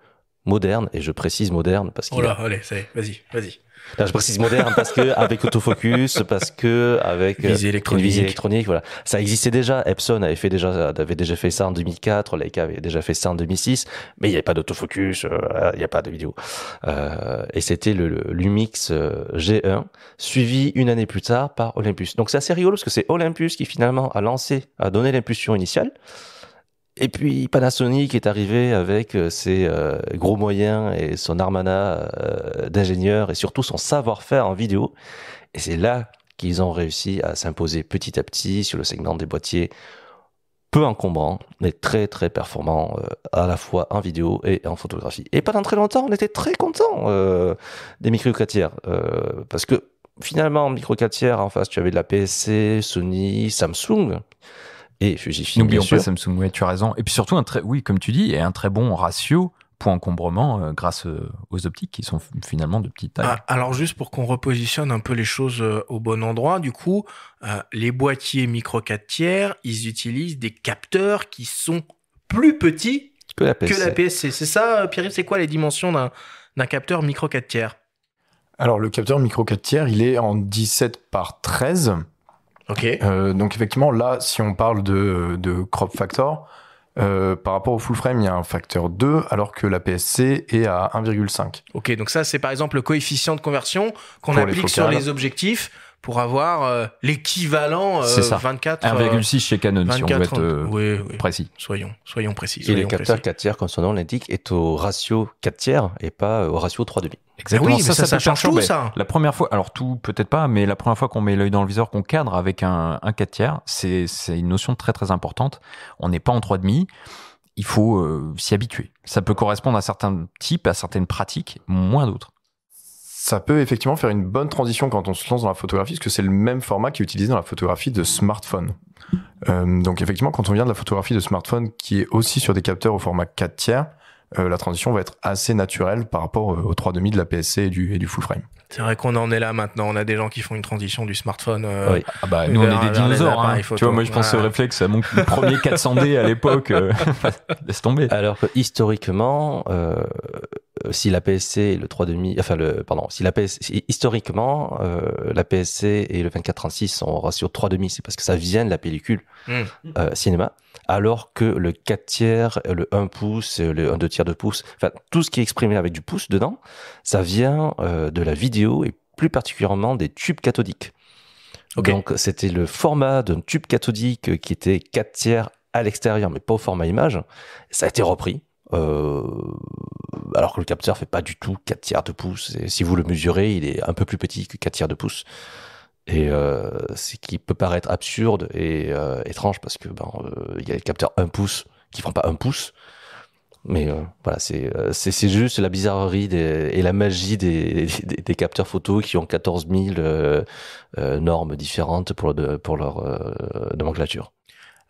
moderne, et je précise moderne parce qu'il allez, vas-y. Là, je précise moderne parce que avec autofocus, parce que avec une visée électronique, voilà. Ça existait déjà. Epson avait déjà fait ça en 2004. Leica avait déjà fait ça en 2006. Mais il n'y avait pas d'autofocus, il n'y a pas de vidéo. Et c'était le Lumix G1, suivi une année plus tard par Olympus. Donc c'est assez rigolo parce que c'est Olympus qui finalement a donné l'impulsion initiale. Et puis Panasonic est arrivé avec ses gros moyens et son armada d'ingénieurs et surtout son savoir-faire en vidéo. Et c'est là qu'ils ont réussi à s'imposer petit à petit sur le segment des boîtiers peu encombrant, mais très très performant à la fois en vidéo et en photographie. Et pendant très longtemps, on était très contents des micro 4 tiers parce que finalement, en micro 4 tiers, en face, tu avais de la PSC, Sony, Samsung et Fujifilm. N'oublions pas Samsung, ouais, tu as raison. Et puis surtout, comme tu dis, et un très bon ratio point encombrement grâce aux optiques qui sont finalement de petite taille. Alors juste pour qu'on repositionne un peu les choses au bon endroit, du coup, les boîtiers micro 4 tiers, ils utilisent des capteurs qui sont plus petits que la PSC. C'est ça, Pierre-Yves, c'est quoi les dimensions d'un capteur micro 4 tiers? Alors le capteur micro 4 tiers, il est en 17 par 13. Ok. Donc effectivement, là, si on parle de crop factor, par rapport au full frame, il y a un facteur 2, alors que la PSC est à 1,5. Ok, donc ça, c'est par exemple le coefficient de conversion qu'on applique sur les objectifs pour avoir l'équivalent 24... 1,6 chez Canon, 24, si on veut être oui. précis. Soyons précis. Et le capteur 4 tiers, comme son nom l'indique, est au ratio 4 tiers et pas au ratio 3,5. Exactement. Oui, mais ça change tout, ça. La première fois, alors tout peut-être pas, mais la première fois qu'on met l'œil dans le viseur, qu'on cadre avec un 4 tiers, c'est une notion très très importante. On n'est pas en 3,5. Il faut s'y habituer. Ça peut correspondre à certains types, à certaines pratiques, moins d'autres. Ça peut effectivement faire une bonne transition quand on se lance dans la photographie, parce que c'est le même format qui est utilisé dans la photographie de smartphone. Donc effectivement, quand on vient de la photographie de smartphone, qui est aussi sur des capteurs au format 4 tiers, la transition va être assez naturelle par rapport au 3,5 de la PSC et du full frame. C'est vrai qu'on en est là maintenant. On a des gens qui font une transition du smartphone. Oui. Nous, on est des dinosaures. Tu vois, moi, je pense au réflexe à mon premier 400D à l'époque. Laisse tomber. Alors que historiquement, si la PSC et le 3,5, historiquement, la PSC et le 24-36 sont au ratio 3,5, c'est parce que ça vient de la pellicule cinéma, alors que le 4 tiers, le 1 pouce, le 1/2 tiers de pouce, enfin, tout ce qui est exprimé avec du pouce dedans, ça vient de la vidéo et plus particulièrement des tubes cathodiques. Okay. Donc, c'était le format d'un tube cathodique qui était 4 tiers à l'extérieur, mais pas au format image. Ça a été repris. Alors que le capteur fait pas du tout 4 tiers de pouce. Et si vous le mesurez, il est un peu plus petit que 4 tiers de pouce. Et ce qui peut paraître absurde et étrange parce que y a les capteurs 1 pouce qui font pas 1 pouce. Mais voilà, c'est juste la bizarrerie et la magie des capteurs photo qui ont 14 000 normes différentes pour leur nomenclature.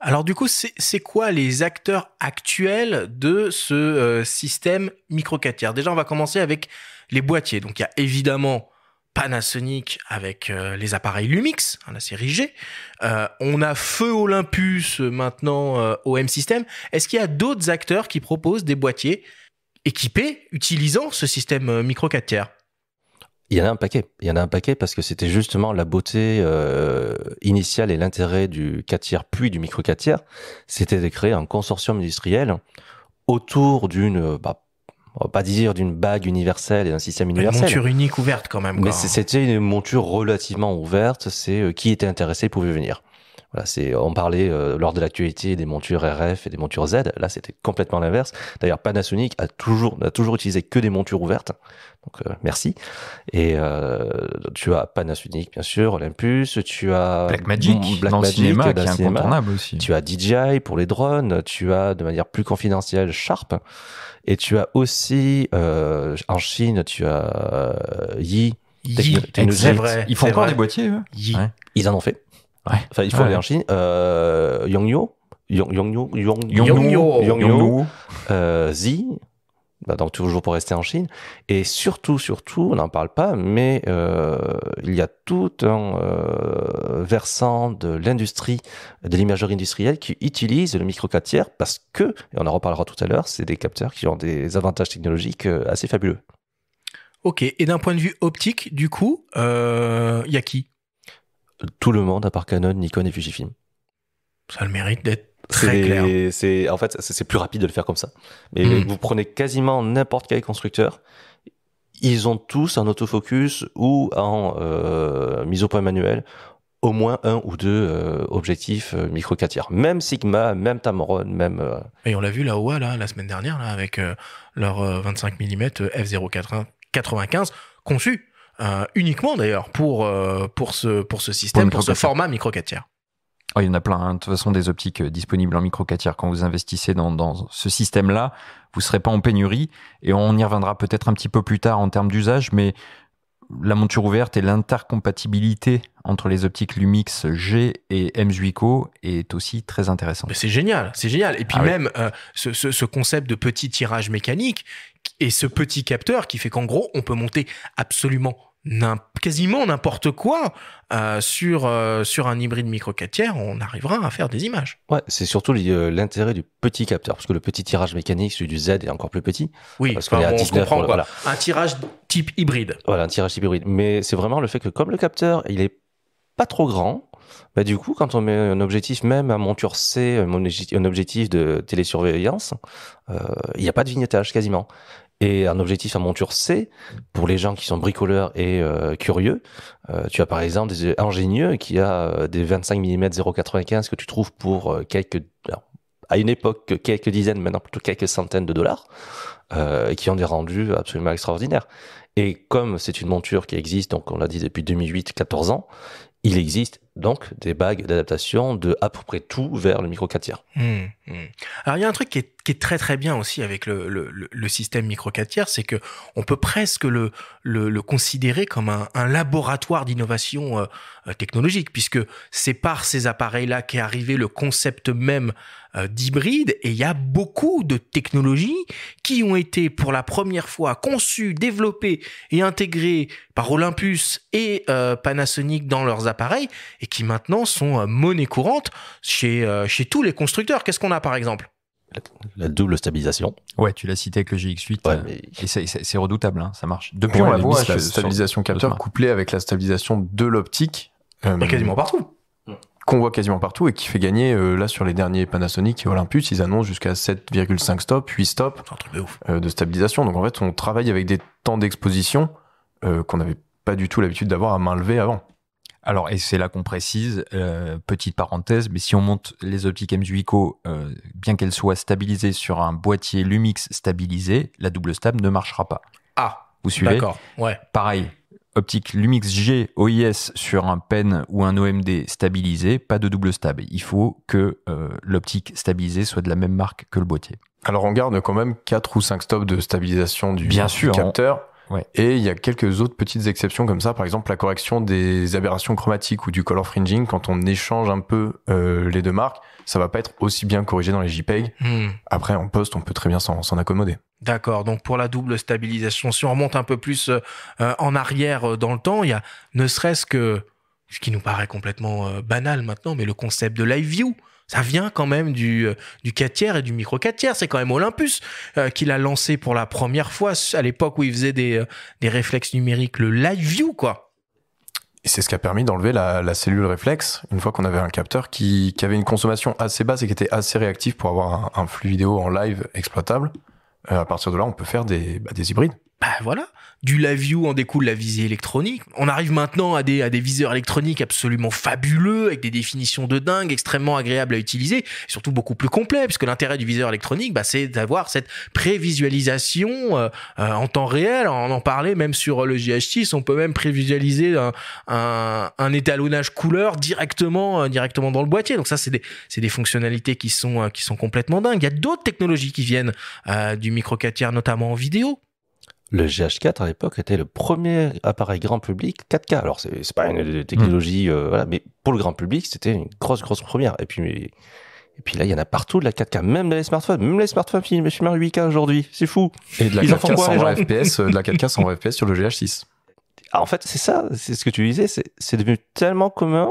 Alors du coup, c'est quoi les acteurs actuels de ce système micro 4 tiers? Déjà, on va commencer avec les boîtiers. Donc il y a évidemment Panasonic avec les appareils Lumix, la série G. On a Feu Olympus maintenant au M-System. Est-ce qu'il y a d'autres acteurs qui proposent des boîtiers équipés utilisant ce système micro 4 tiers? Il y en a un paquet parce que c'était justement la beauté initiale et l'intérêt du 4 tiers puis du micro 4 tiers, c'était de créer un consortium industriel autour d'une, on va pas dire d'une bague universelle et d'un système universel. Une monture unique ouverte quand même. Mais c'était une monture relativement ouverte, c'est qui était intéressé pouvait venir. Voilà, on parlait lors de l'actualité des montures RF et des montures Z. Là, c'était complètement l'inverse. D'ailleurs, Panasonic n'a toujours utilisé que des montures ouvertes. Donc, merci. Et tu as Panasonic, bien sûr, Olympus. Tu as Blackmagic dans le cinéma, qui est incontournable aussi. Tu as DJI pour les drones. Tu as, de manière plus confidentielle, Sharp. Et tu as aussi, en Chine, tu as Yi. C'est vrai. Ils font encore des boîtiers, eux. Ouais. Ils en ont fait. Ouais. Enfin, il faut aller en Chine. Yongnuo, Zi, donc toujours pour rester en Chine. Et surtout, on n'en parle pas, mais il y a tout un versant de l'industrie, de l'imagerie industrielle qui utilise le micro 4 tiers parce que, et on en reparlera tout à l'heure, c'est des capteurs qui ont des avantages technologiques assez fabuleux. Ok, et d'un point de vue optique, du coup, y a qui ? Tout le monde à part Canon, Nikon et Fujifilm. Ça a le mérite d'être très clair. En fait, c'est plus rapide de le faire comme ça. Mais vous prenez quasiment n'importe quel constructeur, ils ont tous en autofocus ou en mise au point manuel au moins un ou deux objectifs micro 4 tiers. Même Sigma, même Tamron, même... Et on l'a vu là-haut, la semaine dernière, là, avec leur 25 mm f/0.95 conçu uniquement d'ailleurs pour ce système, pour ce format micro 4 tiers. Il y en a plein. Hein. De toute façon, des optiques disponibles en micro 4 tiers. Quand vous investissez dans ce système-là, vous ne serez pas en pénurie. Et on y reviendra peut-être un petit peu plus tard en termes d'usage, mais la monture ouverte et l'intercompatibilité entre les optiques Lumix G et M-Zuico est aussi très intéressante. C'est génial. Et puis même ce concept de petit tirage mécanique et ce petit capteur qui fait qu'en gros, on peut monter absolument quasiment n'importe quoi sur un hybride micro 4 tiers, on arrivera à faire des images. Ouais, c'est surtout l'intérêt du petit capteur, parce que le petit tirage mécanique, celui du Z, est encore plus petit. Oui, parce qu'on est à 19, on comprend. Voilà. Un tirage type hybride. Voilà, un tirage type hybride. Mais c'est vraiment le fait que comme le capteur, il est pas trop grand, bah du coup, quand on met un objectif, même à monture C, un objectif de télésurveillance, il n'y a pas de vignettage quasiment. Et un objectif à monture C, pour les gens qui sont bricoleurs et curieux, tu as par exemple des ingénieux qui a des 25 mm 0,95 que tu trouves pour à une époque, quelques dizaines, maintenant plutôt quelques centaines de dollars, qui ont des rendus absolument extraordinaires. Et comme c'est une monture qui existe, donc on l'a dit depuis 2008-14 ans, il existe donc des bagues d'adaptation de à peu près tout vers le micro 4 tiers. Alors il y a un truc qui est très très bien aussi avec le système micro 4 tiers, c'est que on peut presque le considérer comme un laboratoire d'innovation technologique, puisque c'est par ces appareils-là qu'est arrivé le concept même d'hybride, et il y a beaucoup de technologies qui ont été pour la première fois conçues, développées et intégrées par Olympus et Panasonic dans leurs appareils, et qui maintenant sont monnaie courante chez tous les constructeurs. Qu'est-ce qu'on a par exemple ? La double stabilisation. Ouais, tu l'as cité avec le GX8. Et c'est redoutable, hein, ça marche. Depuis, on la voit, la stabilisation capteur couplée avec la stabilisation de l'optique. Quasiment partout. Qu'on voit quasiment partout et qui fait gagner, là, sur les derniers Panasonic et Olympus, ils annoncent jusqu'à 7,5 stops, 8 stops un truc de ouf. De stabilisation. Donc en fait, on travaille avec des temps d'exposition qu'on n'avait pas du tout l'habitude d'avoir à main levée avant. Alors, et c'est là qu'on précise, petite parenthèse, mais si on monte les optiques M-Zuico, bien qu'elles soient stabilisées sur un boîtier Lumix stabilisé, la double stab ne marchera pas. Ah, vous suivez ? D'accord, ouais. Pareil, optique Lumix G OIS sur un PEN ou un OMD stabilisé, pas de double stab. Il faut que l'optique stabilisée soit de la même marque que le boîtier. Alors, on garde quand même 4 ou 5 stops de stabilisation du capteur. Ouais. Et il y a quelques autres petites exceptions comme ça, par exemple la correction des aberrations chromatiques ou du color fringing. Quand on échange un peu les deux marques, ça va pas être aussi bien corrigé dans les JPEG. Après, en post, on peut très bien s'en accommoder. D'accord, donc pour la double stabilisation, si on remonte un peu plus en arrière dans le temps, il y a ne serait-ce que, ce qui nous paraît complètement banal maintenant, mais le concept de live view. Ça vient quand même du 4 tiers et du micro 4 tiers. C'est quand même Olympus qui l'a lancé pour la première fois à l'époque où il faisait des réflexes numériques, le live view, quoi. Et c'est ce qui a permis d'enlever la cellule réflexe une fois qu'on avait un capteur qui avait une consommation assez basse et qui était assez réactif pour avoir un flux vidéo en live exploitable. À partir de là, on peut faire des hybrides. Bah voilà, du live view en découle la visée électronique. On arrive maintenant à des viseurs électroniques absolument fabuleux, avec des définitions de dingue, extrêmement agréables à utiliser, et surtout beaucoup plus complet, puisque l'intérêt du viseur électronique, bah, c'est d'avoir cette prévisualisation en temps réel. On en parlait même sur le GH6, on peut même prévisualiser un étalonnage couleur directement dans le boîtier. Donc ça, c'est des fonctionnalités qui sont complètement dingues. Il y a d'autres technologies qui viennent du micro 4 tiers, notamment en vidéo. Le GH4 à l'époque était le premier appareil grand public 4K. Alors c'est pas une technologie, voilà, mais pour le grand public c'était une grosse première. Et puis là il y en a partout de la 4K, même dans les smartphones. Même les smartphones filment en 8K aujourd'hui, c'est fou. Et de la 4K 120 FPS, de la 4K 120 FPS sur le GH6. Alors, en fait c'est ça, c'est ce que tu disais, c'est devenu tellement commun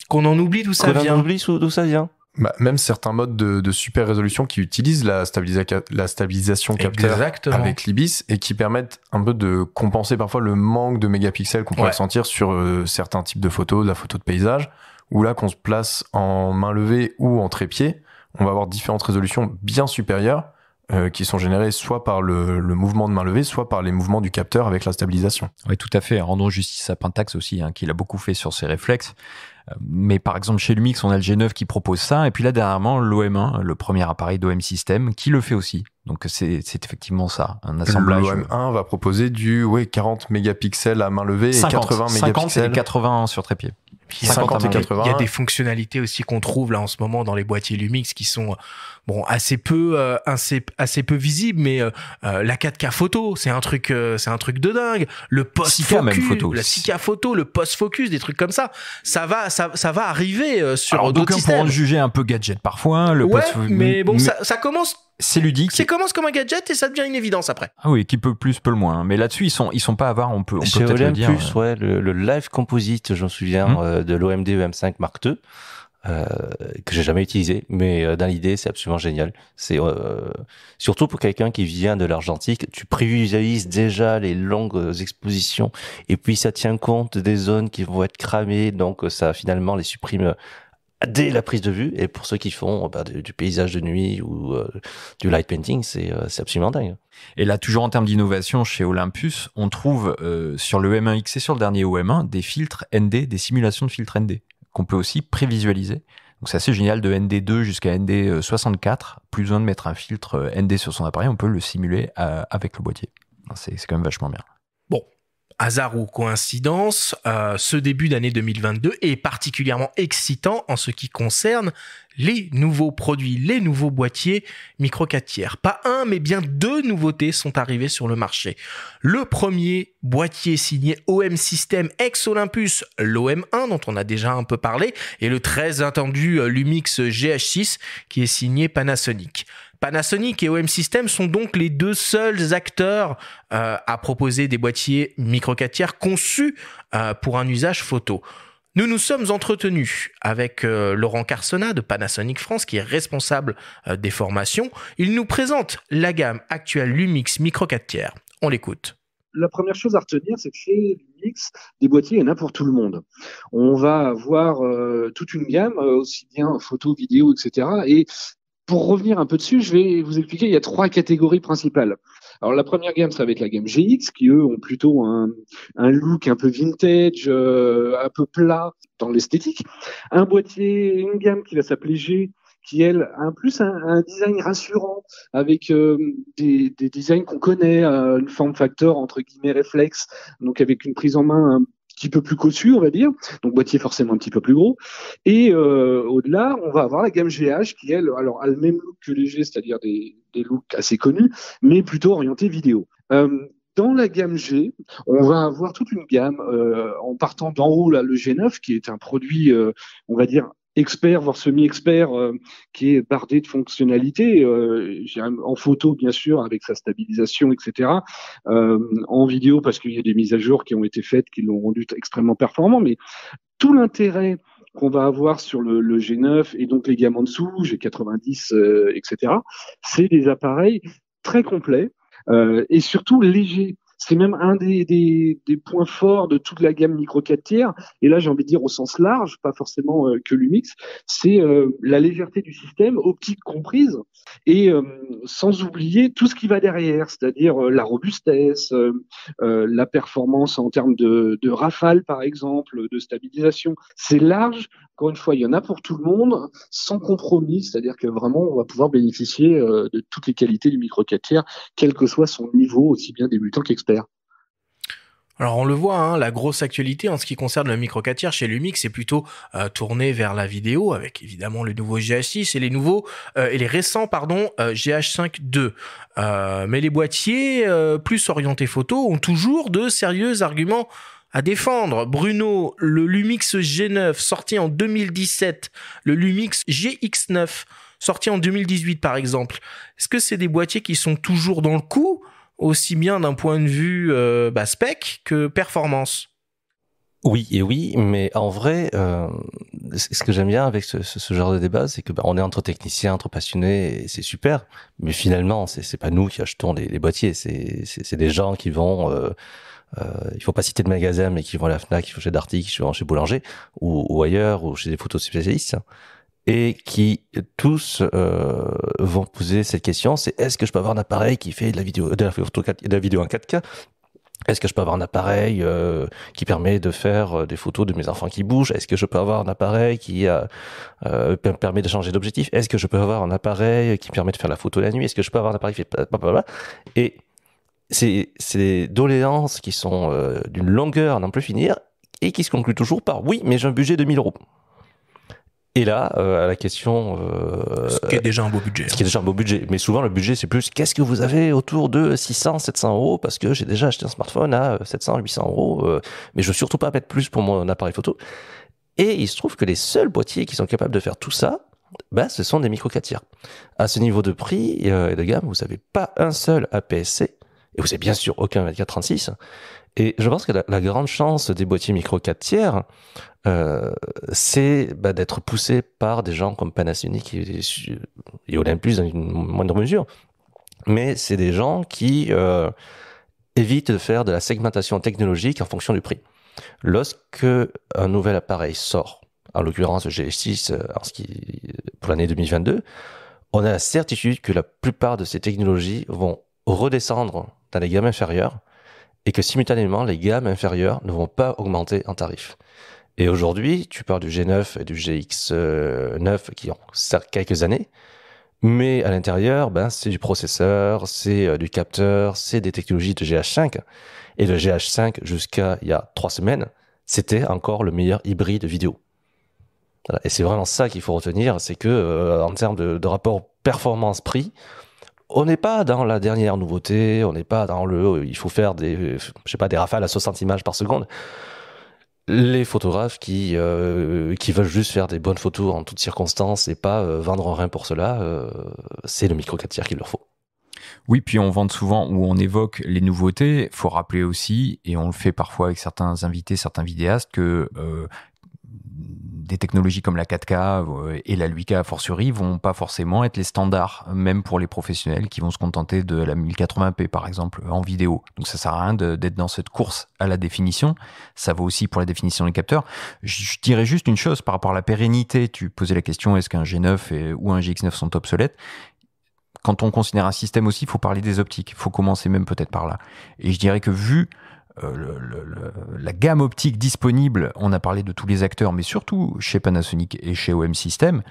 qu'on en oublie d'où ça vient. On oublie d'où ça vient. Bah, même certains modes de super résolution qui utilisent la stabilisation capteur avec l'IBIS et qui permettent un peu de compenser parfois le manque de mégapixels qu'on pourrait ressentir sur certains types de photos, de la photo de paysage, où là qu'on se place en main levée ou en trépied, on va avoir différentes résolutions bien supérieures qui sont générées soit par le mouvement de main levée, soit par les mouvements du capteur avec la stabilisation. Oui, tout à fait. Rendons justice à Pentax aussi, hein, qui l'a beaucoup fait sur ses réflexes. Mais par exemple, chez Lumix, on a le G9 qui propose ça. Et puis là, dernièrement, l'OM1, le premier appareil d'OM System, qui le fait aussi. Donc, c'est effectivement ça, un assemblage. L'OM1 va proposer du 40 mégapixels à main levée 50, et 80 mégapixels. 50 et 80 sur trépied. 50 et 80. Il y a des fonctionnalités aussi qu'on trouve là en ce moment dans les boîtiers Lumix qui sont assez peu visibles, mais la 4K photo, c'est un truc de dingue. Le post-focus, la 6K photo, le post-focus, des trucs comme ça. Ça va arriver sur d'autres systèmes. Pour en juger un peu gadget parfois. Mais bon, ça commence. C'est ludique. Ça commence comme un gadget et ça devient une évidence après. Ah oui, qui peut plus, peut le moins. Mais là-dessus, ils sont pas avares. On peut chez peut-être le dire. Plus, le live composite, j'en souviens, de l'OMD EM5 Mark II, que j'ai jamais utilisé, mais dans l'idée, c'est absolument génial. C'est surtout pour quelqu'un qui vient de l'argentique, tu prévisualises déjà les longues expositions, et puis ça tient compte des zones qui vont être cramées, donc ça finalement les supprime dès la prise de vue. Et pour ceux qui font du paysage de nuit ou du light painting, c'est absolument dingue. Et là, toujours en termes d'innovation, chez Olympus, on trouve sur le M1X et sur le dernier OM1 des filtres ND, des simulations de filtres ND qu'on peut aussi prévisualiser. Donc c'est assez génial, de ND2 jusqu'à ND64, plus besoin de mettre un filtre ND sur son appareil, on peut le simuler avec le boîtier. C'est quand même vachement bien. Bon, hasard ou coïncidence, ce début d'année 2022 est particulièrement excitant en ce qui concerne les nouveaux produits, les nouveaux boîtiers micro 4 tiers. Pas un, mais bien 2 nouveautés sont arrivées sur le marché. Le premier boîtier signé OM System ex-Olympus, l'OM1 dont on a déjà un peu parlé, et le très attendu Lumix GH6 qui est signé Panasonic. Panasonic et OM System sont donc les 2 seuls acteurs à proposer des boîtiers micro 4 tiers conçus pour un usage photo. Nous nous sommes entretenus avec Laurent Carsona de Panasonic France, qui est responsable des formations. Il nous présente la gamme actuelle Lumix micro 4 tiers. On l'écoute. La première chose à retenir, c'est que chez Lumix, des boîtiers, il y en a pour tout le monde. On va avoir toute une gamme, aussi bien photo, vidéo, etc. Et pour revenir un peu dessus, je vais vous expliquer, il y a 3 catégories principales. Alors la première gamme, ça va être la gamme GX, qui eux ont plutôt un look un peu vintage, un peu plat dans l'esthétique. Un boîtier, une gamme qui va s'appeler G, qui elle a un design rassurant, avec des designs qu'on connaît, une form factor entre guillemets réflexe, donc avec une prise en main un petit peu plus cossue, on va dire, donc boîtier forcément un petit peu plus gros. Et au-delà, on va avoir la gamme GH qui, elle, alors, a le même look que les G, c'est-à-dire des looks assez connus, mais plutôt orientés vidéo. Dans la gamme G, on va avoir toute une gamme, en partant d'en haut, là, le G9, qui est un produit, on va dire, expert, voire semi-expert, qui est bardé de fonctionnalités, en photo bien sûr avec sa stabilisation, etc. En vidéo parce qu'il y a des mises à jour qui ont été faites, qui l'ont rendu extrêmement performant, mais tout l'intérêt qu'on va avoir sur le G9 et donc les gammes en dessous, G90, etc., c'est des appareils très complets et surtout légers. C'est même un des points forts de toute la gamme micro 4 tiers. Et là, j'ai envie de dire au sens large, pas forcément que Lumix, c'est la légèreté du système, optique comprise, et sans oublier tout ce qui va derrière, c'est-à-dire la robustesse, la performance en termes de rafale, par exemple, de stabilisation. C'est large. Encore une fois, il y en a pour tout le monde, sans compromis, c'est-à-dire que vraiment, on va pouvoir bénéficier de toutes les qualités du micro 4 tiers, quel que soit son niveau, aussi bien débutant qu'expert. Alors on le voit, hein, la grosse actualité en ce qui concerne le micro 4 tiers chez Lumix, c'est plutôt tourné vers la vidéo, avec évidemment le nouveau GH6 et les récents GH5 II. Mais les boîtiers plus orientés photo ont toujours de sérieux arguments à défendre. Bruno, le Lumix G9 sorti en 2017, le Lumix GX9 sorti en 2018 par exemple, est-ce que c'est des boîtiers qui sont toujours dans le coup, aussi bien d'un point de vue spec que performance? Oui, mais en vrai, ce que j'aime bien avec ce genre de débat, c'est que on est entre techniciens, entre passionnés, et c'est super. Mais finalement, c'est pas nous qui achetons les boîtiers, c'est des gens qui vont il faut pas citer de magasin, mais qui vont à la Fnac, qui vont chez Darty, qui vont chez Boulanger ou ailleurs, ou chez des photos spécialistes, et qui tous vont poser cette question, c'est est-ce que je peux avoir un appareil qui fait de la vidéo en 4K? Est-ce que je peux avoir un appareil qui permet de faire des photos de mes enfants qui bougent? Est-ce que je peux avoir un appareil qui permet de changer d'objectif? Est-ce que je peux avoir un appareil qui permet de faire la photo la nuit? Est-ce que je peux avoir un appareil qui fait et c'est des doléances qui sont d'une longueur à n'en plus finir, et qui se conclut toujours par « oui, mais j'ai un budget de 1 000 €. Et là, à la question... ce qui est déjà un beau budget. Ce qui est déjà un beau budget. Mais souvent, le budget, c'est plus qu'est-ce que vous avez autour de 600, 700 € parce que j'ai déjà acheté un smartphone à 700, 800 €, mais je veux surtout pas mettre plus pour mon appareil photo. Et il se trouve que les seuls boîtiers qui sont capables de faire tout ça, ce sont des micro 4 tiers. À ce niveau de prix et de gamme, vous n'avez pas un seul APS-C et vous n'avez bien sûr aucun 24-36. Et je pense que la grande chance des boîtiers micro 4 tiers, c'est d'être poussé par des gens comme Panasonic et Olympus dans une moindre mesure. Mais c'est des gens qui évitent de faire de la segmentation technologique en fonction du prix. Lorsque un nouvel appareil sort, en l'occurrence le GH6 pour l'année 2022, on a la certitude que la plupart de ces technologies vont redescendre dans les gammes inférieures et que simultanément, les gammes inférieures ne vont pas augmenter en tarif. Et aujourd'hui, tu parles du G9 et du GX9 qui ont certes quelques années, mais à l'intérieur, c'est du processeur, c'est du capteur, c'est des technologies de GH5. Et le GH5, jusqu'à il y a 3 semaines, c'était encore le meilleur hybride vidéo. Voilà. Et c'est vraiment ça qu'il faut retenir, c'est que en termes de rapport performance-prix, on n'est pas dans la dernière nouveauté, on n'est pas dans il faut faire des rafales à 60 images par seconde. Les photographes qui veulent juste faire des bonnes photos en toutes circonstances et pas vendre un rein pour cela, c'est le micro 4 tiers qu'il leur faut. Oui, puis on vante souvent ou on évoque les nouveautés. Faut rappeler aussi, et on le fait parfois avec certains invités, certains vidéastes, que des technologies comme la 4K et la 8K a fortiori vont pas forcément être les standards, même pour les professionnels qui vont se contenter de la 1080p par exemple en vidéo. Donc ça sert à rien d'être dans cette course à la définition. Ça vaut aussi pour la définition des capteurs. Je dirais juste une chose par rapport à la pérennité. Tu posais la question, est-ce qu'un G9 ou un GX9 sont obsolètes? Quand on considère un système aussi, il faut parler des optiques. Il faut commencer même peut-être par là. Et je dirais que vu la gamme optique disponible, on a parlé de tous les acteurs, mais surtout chez Panasonic et chez OM System,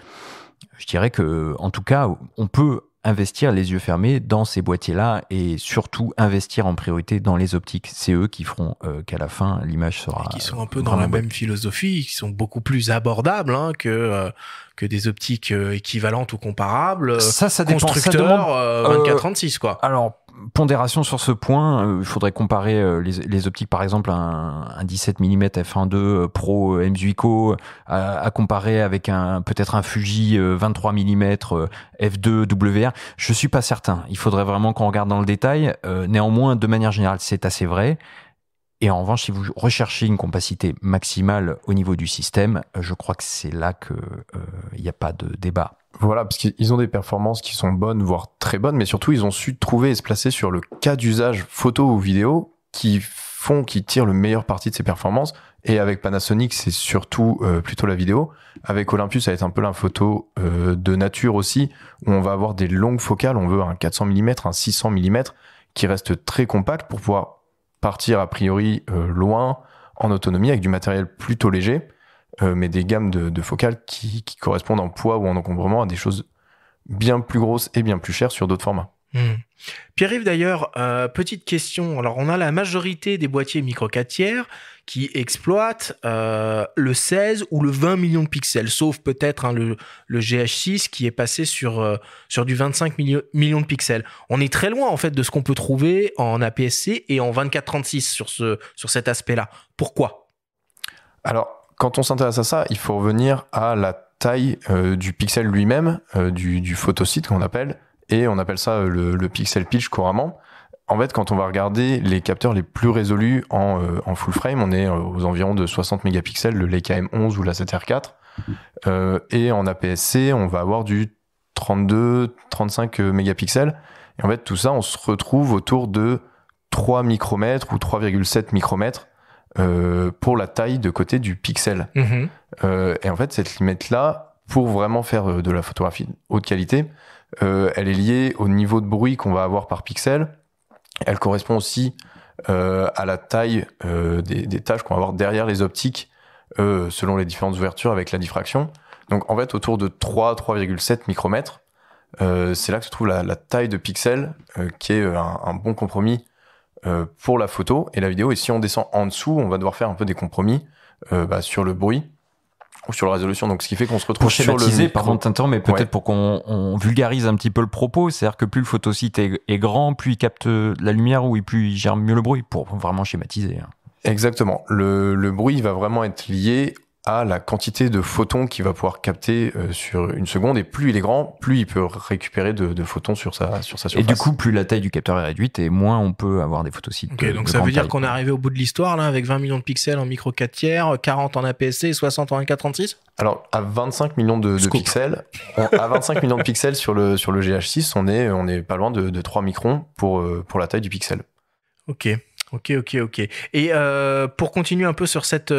je dirais que, en tout cas, on peut investir les yeux fermés dans ces boîtiers-là et surtout investir en priorité dans les optiques. C'est eux qui feront qu'à la fin, l'image sera... Et qui sont un peu dans la même philosophie, qui sont beaucoup plus abordables que des optiques équivalentes ou comparables. Ça dépend. Constructeur 24-36, quoi. Alors, pondération sur ce point, il faudrait comparer les optiques, par exemple un 17 mm f1.2 Pro M8Co à comparer avec peut-être un Fuji 23 mm f2 WR. Je suis pas certain. Il faudrait vraiment qu'on regarde dans le détail. Néanmoins, de manière générale, c'est assez vrai. Et en revanche, si vous recherchez une capacité maximale au niveau du système, je crois que c'est là que il n'y a pas de débat. Voilà, parce qu'ils ont des performances qui sont bonnes, voire très bonnes, mais surtout, ils ont su trouver et se placer sur le cas d'usage photo ou vidéo qui tirent le meilleur parti de ces performances. Et avec Panasonic, c'est surtout plutôt la vidéo. Avec Olympus, ça va être un peu la photo de nature aussi, où on va avoir des longues focales. On veut un 400 mm, un 600 mm qui reste très compact pour pouvoir partir a priori loin en autonomie avec du matériel plutôt léger. Mais des gammes de focales qui correspondent en poids ou en encombrement à des choses bien plus grosses et bien plus chères sur d'autres formats. Pierre-Yves, d'ailleurs, petite question. Alors, on a la majorité des boîtiers micro 4 tiers qui exploitent le 16 ou le 20 millions de pixels, sauf peut-être le GH6 qui est passé sur du 25 millions de pixels. On est très loin, en fait, de ce qu'on peut trouver en APS-C et en 24-36 sur cet aspect-là. Pourquoi ? Alors, quand on s'intéresse à ça, il faut revenir à la taille du pixel lui-même, du photosite qu'on appelle, et on appelle ça le pixel pitch couramment. En fait, quand on va regarder les capteurs les plus résolus en full frame, on est aux environs de 60 mégapixels, le Leica M11 ou la 7R4. Et en APS-C, on va avoir du 32-35 mégapixels. Et en fait, tout ça, on se retrouve autour de 3 micromètres ou 3,7 micromètres pour la taille de côté du pixel. Et en fait, cette limite-là, pour vraiment faire de la photographie de haute qualité, elle est liée au niveau de bruit qu'on va avoir par pixel. Elle correspond aussi à la taille des tâches qu'on va avoir derrière les optiques selon les différentes ouvertures avec la diffraction. Donc en fait, autour de 3,7 micromètres, c'est là que se trouve la taille de pixel qui est un bon compromis pour la photo et la vidéo. Et si on descend en dessous, on va devoir faire un peu des compromis sur le bruit ou sur la résolution. Donc, ce qui fait qu'on se retrouve sur le schématiser, pardon, Tintin, mais peut-être pour qu'on vulgarise un petit peu le propos, c'est-à-dire que plus le photosite est grand, plus il capte la lumière ou plus il gère mieux le bruit, pour vraiment schématiser. Exactement. Le bruit va vraiment être lié à la quantité de photons qu'il va pouvoir capter sur une seconde, et plus il est grand, plus il peut récupérer de photons sur sa surface. Et du coup, plus la taille du capteur est réduite, et moins on peut avoir des photosites. Ok, donc ça veut dire qu'on est arrivé au bout de l'histoire, là, avec 20 millions de pixels en micro 4 tiers, 40 en APS-C et 60 en 1.436 ? Alors, à 25 millions de pixels, à 25 millions de pixels sur le GH6, on est pas loin de 3 microns pour la taille du pixel. Ok. Et pour continuer un peu sur cette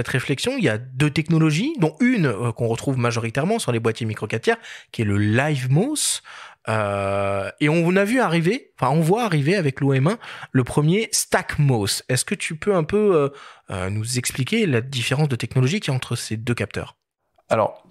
réflexion, il y a deux technologies, dont une qu'on retrouve majoritairement sur les boîtiers micro 4 tiers, qui est le LiveMOS. Et on voit arriver avec l'OM1 le premier StackMOS. Est-ce que tu peux un peu nous expliquer la différence de technologie qu'il y a entre ces deux capteurs ? Alors,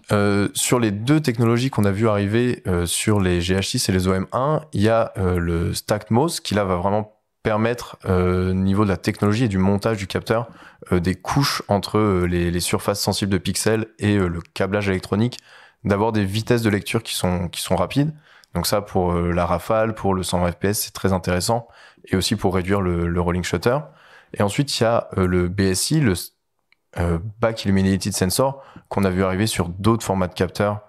sur les deux technologies qu'on a vu arriver sur les GH6 et les OM1, il y a le StackMOS qui là va vraiment permettre, au niveau de la technologie et du montage du capteur, des couches entre les surfaces sensibles de pixels et le câblage électronique, d'avoir des vitesses de lecture qui sont rapides. Donc ça, pour la rafale, pour le 120 fps, c'est très intéressant, et aussi pour réduire le rolling shutter. Et ensuite, il y a le BSI, le Back Illuminated Sensor, qu'on a vu arriver sur d'autres formats de capteurs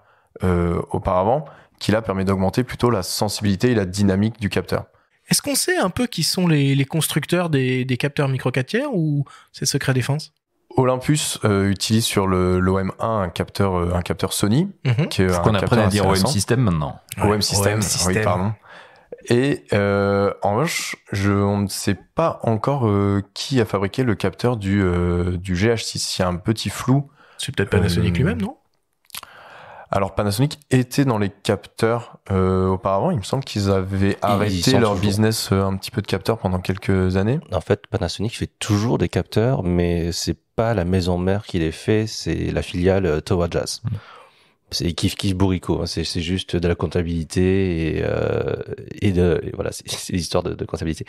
auparavant, qui là permet d'augmenter plutôt la sensibilité et la dynamique du capteur. Est-ce qu'on sait un peu qui sont les constructeurs des capteurs micro 4 tiers, ou c'est secret défense ? Olympus utilise sur l'OM1 un capteur Sony, qui est qu'on apprenne à dire OM System maintenant. OM System, oui, pardon. Et en revanche, on ne sait pas encore qui a fabriqué le capteur du GH6. Il y a un petit flou. C'est peut-être Panasonic lui-même, non ? Alors Panasonic était dans les capteurs auparavant. Il me semble qu'ils avaient arrêté leur business un petit peu de capteurs pendant quelques années. En fait, Panasonic fait toujours des capteurs, mais c'est pas la maison mère qui les fait, c'est la filiale Towa Jazz. C'est kiff bourricot, hein. C'est juste de la comptabilité et voilà, c'est l'histoire de comptabilité.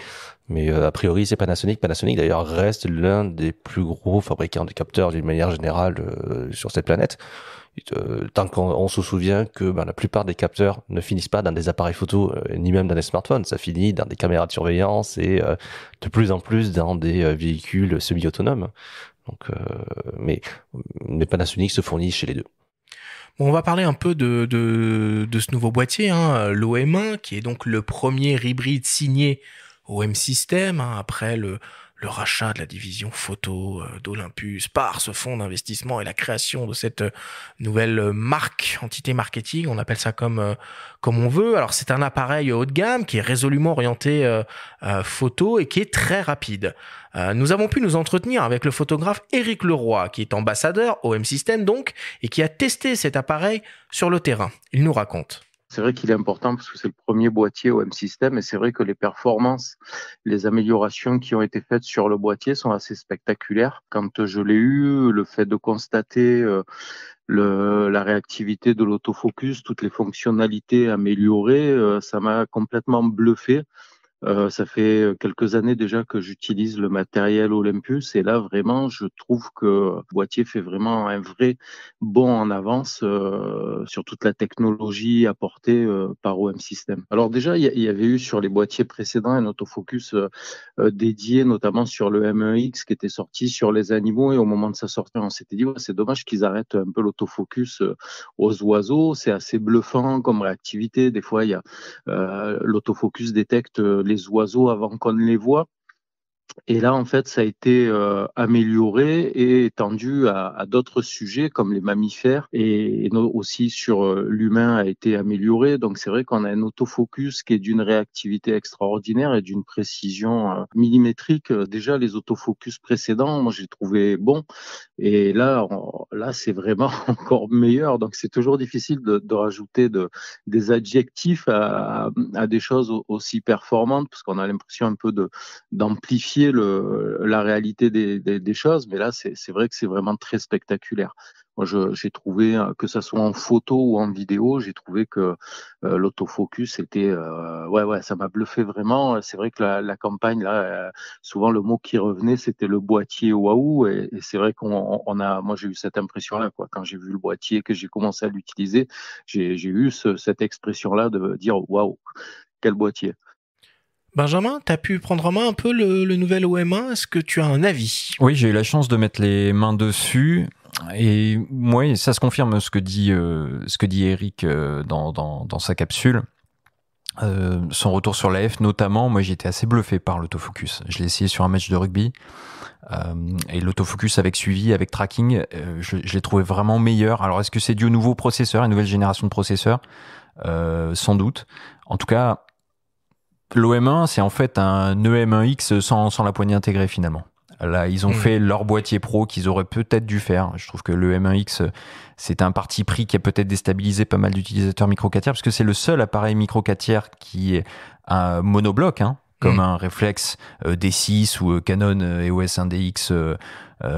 Mais a priori, c'est Panasonic. Panasonic d'ailleurs reste l'un des plus gros fabricants de capteurs d'une manière générale sur cette planète. Tant qu'on se souvient que la plupart des capteurs ne finissent pas dans des appareils photo, ni même dans des smartphones, ça finit dans des caméras de surveillance et de plus en plus dans des véhicules semi-autonomes. Donc, mais Panasonic se fournit chez les deux. Bon, on va parler un peu de ce nouveau boîtier, l'OM1, qui est donc le premier hybride signé OM System, après le rachat de la division photo d'Olympus par ce fonds d'investissement et la création de cette nouvelle entité marketing, on appelle ça comme on veut. Alors c'est un appareil haut de gamme qui est résolument orienté photo et qui est très rapide. Nous avons pu nous entretenir avec le photographe Éric Leroy, qui est ambassadeur OM System donc, et qui a testé cet appareil sur le terrain. Il nous raconte. C'est vrai qu'il est important parce que c'est le premier boîtier OM System et c'est vrai que les performances, les améliorations qui ont été faites sur le boîtier sont assez spectaculaires. Quand je l'ai eu, le fait de constater la réactivité de l'autofocus, toutes les fonctionnalités améliorées, ça m'a complètement bluffé. Ça fait quelques années déjà que j'utilise le matériel Olympus et là vraiment je trouve que le boîtier fait vraiment un vrai bond en avance sur toute la technologie apportée par OM System. Alors déjà il y avait eu sur les boîtiers précédents un autofocus dédié notamment sur le M1X qui était sorti sur les animaux et au moment de sa sortie on s'était dit c'est dommage qu'ils arrêtent un peu l'autofocus aux oiseaux, c'est assez bluffant comme réactivité, des fois il y a l'autofocus détecte les oiseaux avant qu'on ne les voit. Et là, en fait, ça a été amélioré et étendu à d'autres sujets comme les mammifères et aussi sur l'humain a été amélioré. Donc, c'est vrai qu'on a un autofocus qui est d'une réactivité extraordinaire et d'une précision millimétrique. Déjà, les autofocus précédents, moi, j'ai trouvé bon. Et là, c'est vraiment encore meilleur. Donc, c'est toujours difficile de rajouter des adjectifs à des choses aussi performantes parce qu'on a l'impression un peu d'amplifier apprécier la réalité des choses, mais là, c'est vrai que c'est vraiment très spectaculaire. Moi, j'ai trouvé, que ça soit en photo ou en vidéo, j'ai trouvé que l'autofocus était, ouais, ça m'a bluffé vraiment. C'est vrai que la campagne, là, souvent le mot qui revenait, c'était le boîtier waouh, et c'est vrai moi j'ai eu cette impression-là, quoi. Quand j'ai vu le boîtier, que j'ai commencé à l'utiliser, j'ai eu cette expression-là de dire waouh, quel boîtier. Benjamin, tu as pu prendre en main un peu le nouvel OM1. Est-ce que tu as un avis ? Oui, j'ai eu la chance de mettre les mains dessus. Et moi, ça se confirme ce que dit Eric dans sa capsule. Son retour sur la F notamment, moi j'étais assez bluffé par l'autofocus. Je l'ai essayé sur un match de rugby. Et l'autofocus avec suivi, avec tracking, je l'ai trouvé vraiment meilleur. Alors est-ce que c'est dû au nouveau processeur, à une nouvelle génération de processeurs ? Sans doute. En tout cas, l'OM1, c'est en fait un EM1X sans la poignée intégrée finalement. Là, ils ont fait leur boîtier pro qu'ils auraient peut-être dû faire. Je trouve que le M1X, c'est un parti pris qui a peut-être déstabilisé pas mal d'utilisateurs micro 4 tiers, parce que c'est le seul appareil micro 4 tiers qui est un monobloc, comme un réflexe D6 ou Canon EOS 1DX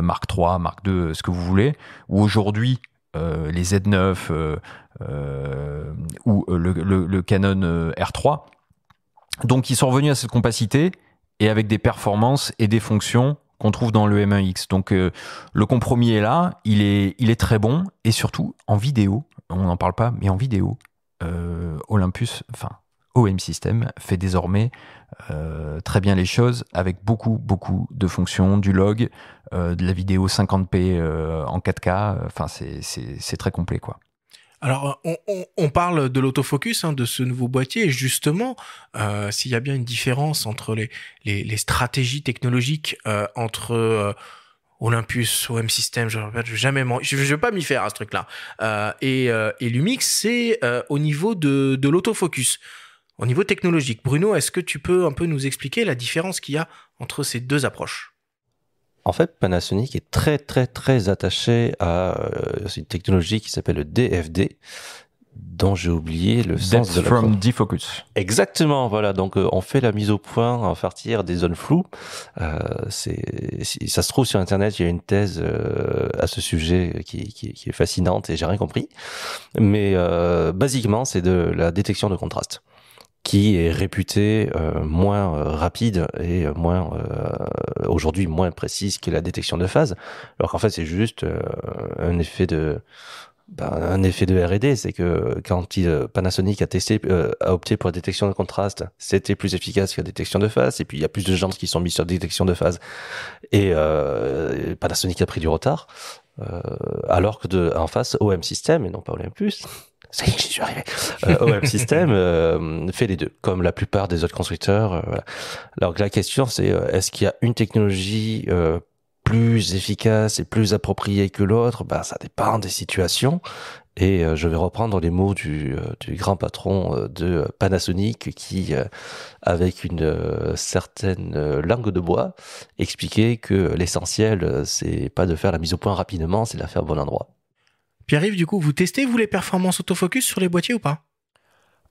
Mark III, Mark II, ce que vous voulez, ou aujourd'hui les Z9 ou le Canon R3. Donc, ils sont revenus à cette compacité et avec des performances et des fonctions qu'on trouve dans le M1X. Donc, le compromis est là, il est très bon, et surtout, en vidéo, on n'en parle pas, mais en vidéo, Olympus, enfin, OM System fait désormais très bien les choses avec beaucoup de fonctions, du log, de la vidéo 50p en 4K, enfin, c'est très complet, quoi. Alors, on parle de l'autofocus, de ce nouveau boîtier, et justement, s'il y a bien une différence entre les stratégies technologiques entre Olympus, OM System, je vais pas m'y faire à ce truc-là, et Lumix, c'est au niveau de l'autofocus, au niveau technologique. Bruno, est-ce que tu peux un peu nous expliquer la différence qu'il y a entre ces deux approches ? En fait, Panasonic est très attaché à une technologie qui s'appelle le DFD, dont j'ai oublié le sens de la from defocus. Exactement, voilà. Donc, on fait la mise au point à partir des zones floues. Ça se trouve sur Internet, il y a une thèse à ce sujet qui est fascinante et j'ai rien compris. Mais basiquement, c'est de la détection de contraste, qui est réputé moins rapide et aujourd'hui moins précise que la détection de phase, alors qu'en fait c'est juste un effet de R&D. C'est que quand Panasonic a opté pour la détection de contraste, c'était plus efficace que la détection de phase, et puis il y a plus de gens qui sont mis sur la détection de phase, et Panasonic a pris du retard, alors que en face OM System, et non pas Olympus, ça y est, j'y suis arrivé. OM System fait les deux, comme la plupart des autres constructeurs. Voilà. Alors la question, c'est est-ce qu'il y a une technologie plus efficace et plus appropriée que l'autre? Ça dépend des situations. Et je vais reprendre les mots du grand patron de Panasonic qui, avec une certaine langue de bois, expliquait que l'essentiel, c'est pas de faire la mise au point rapidement, c'est de la faire au bon endroit. Pierre-Yves, du coup, vous testez, vous, les performances autofocus sur les boîtiers ou pas ?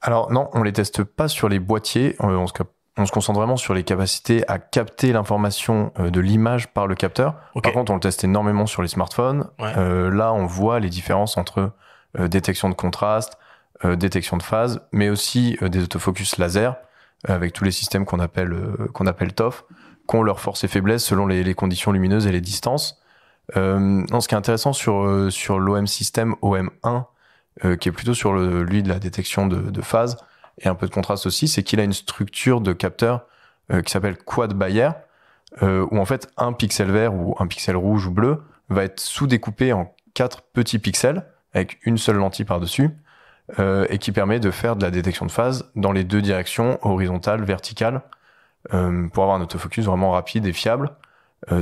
Alors non, on les teste pas sur les boîtiers, on se concentre vraiment sur les capacités à capter l'information de l'image par le capteur. Okay. Par contre, on le teste énormément sur les smartphones. Ouais. Là, on voit les différences entre détection de contraste, détection de phase, mais aussi des autofocus laser, avec tous les systèmes qu'on appelle TOF, qui ont leurs forces et faiblesses selon les conditions lumineuses et les distances. Ce qui est intéressant sur l'OM System OM1, qui est plutôt sur lui de la détection de phase et un peu de contraste aussi, c'est qu'il a une structure de capteur qui s'appelle quad Bayer, où en fait un pixel vert ou un pixel rouge ou bleu va être sous-découpé en 4 petits pixels avec une seule lentille par-dessus, et qui permet de faire de la détection de phase dans les deux directions, horizontale, verticale, pour avoir un autofocus vraiment rapide et fiable.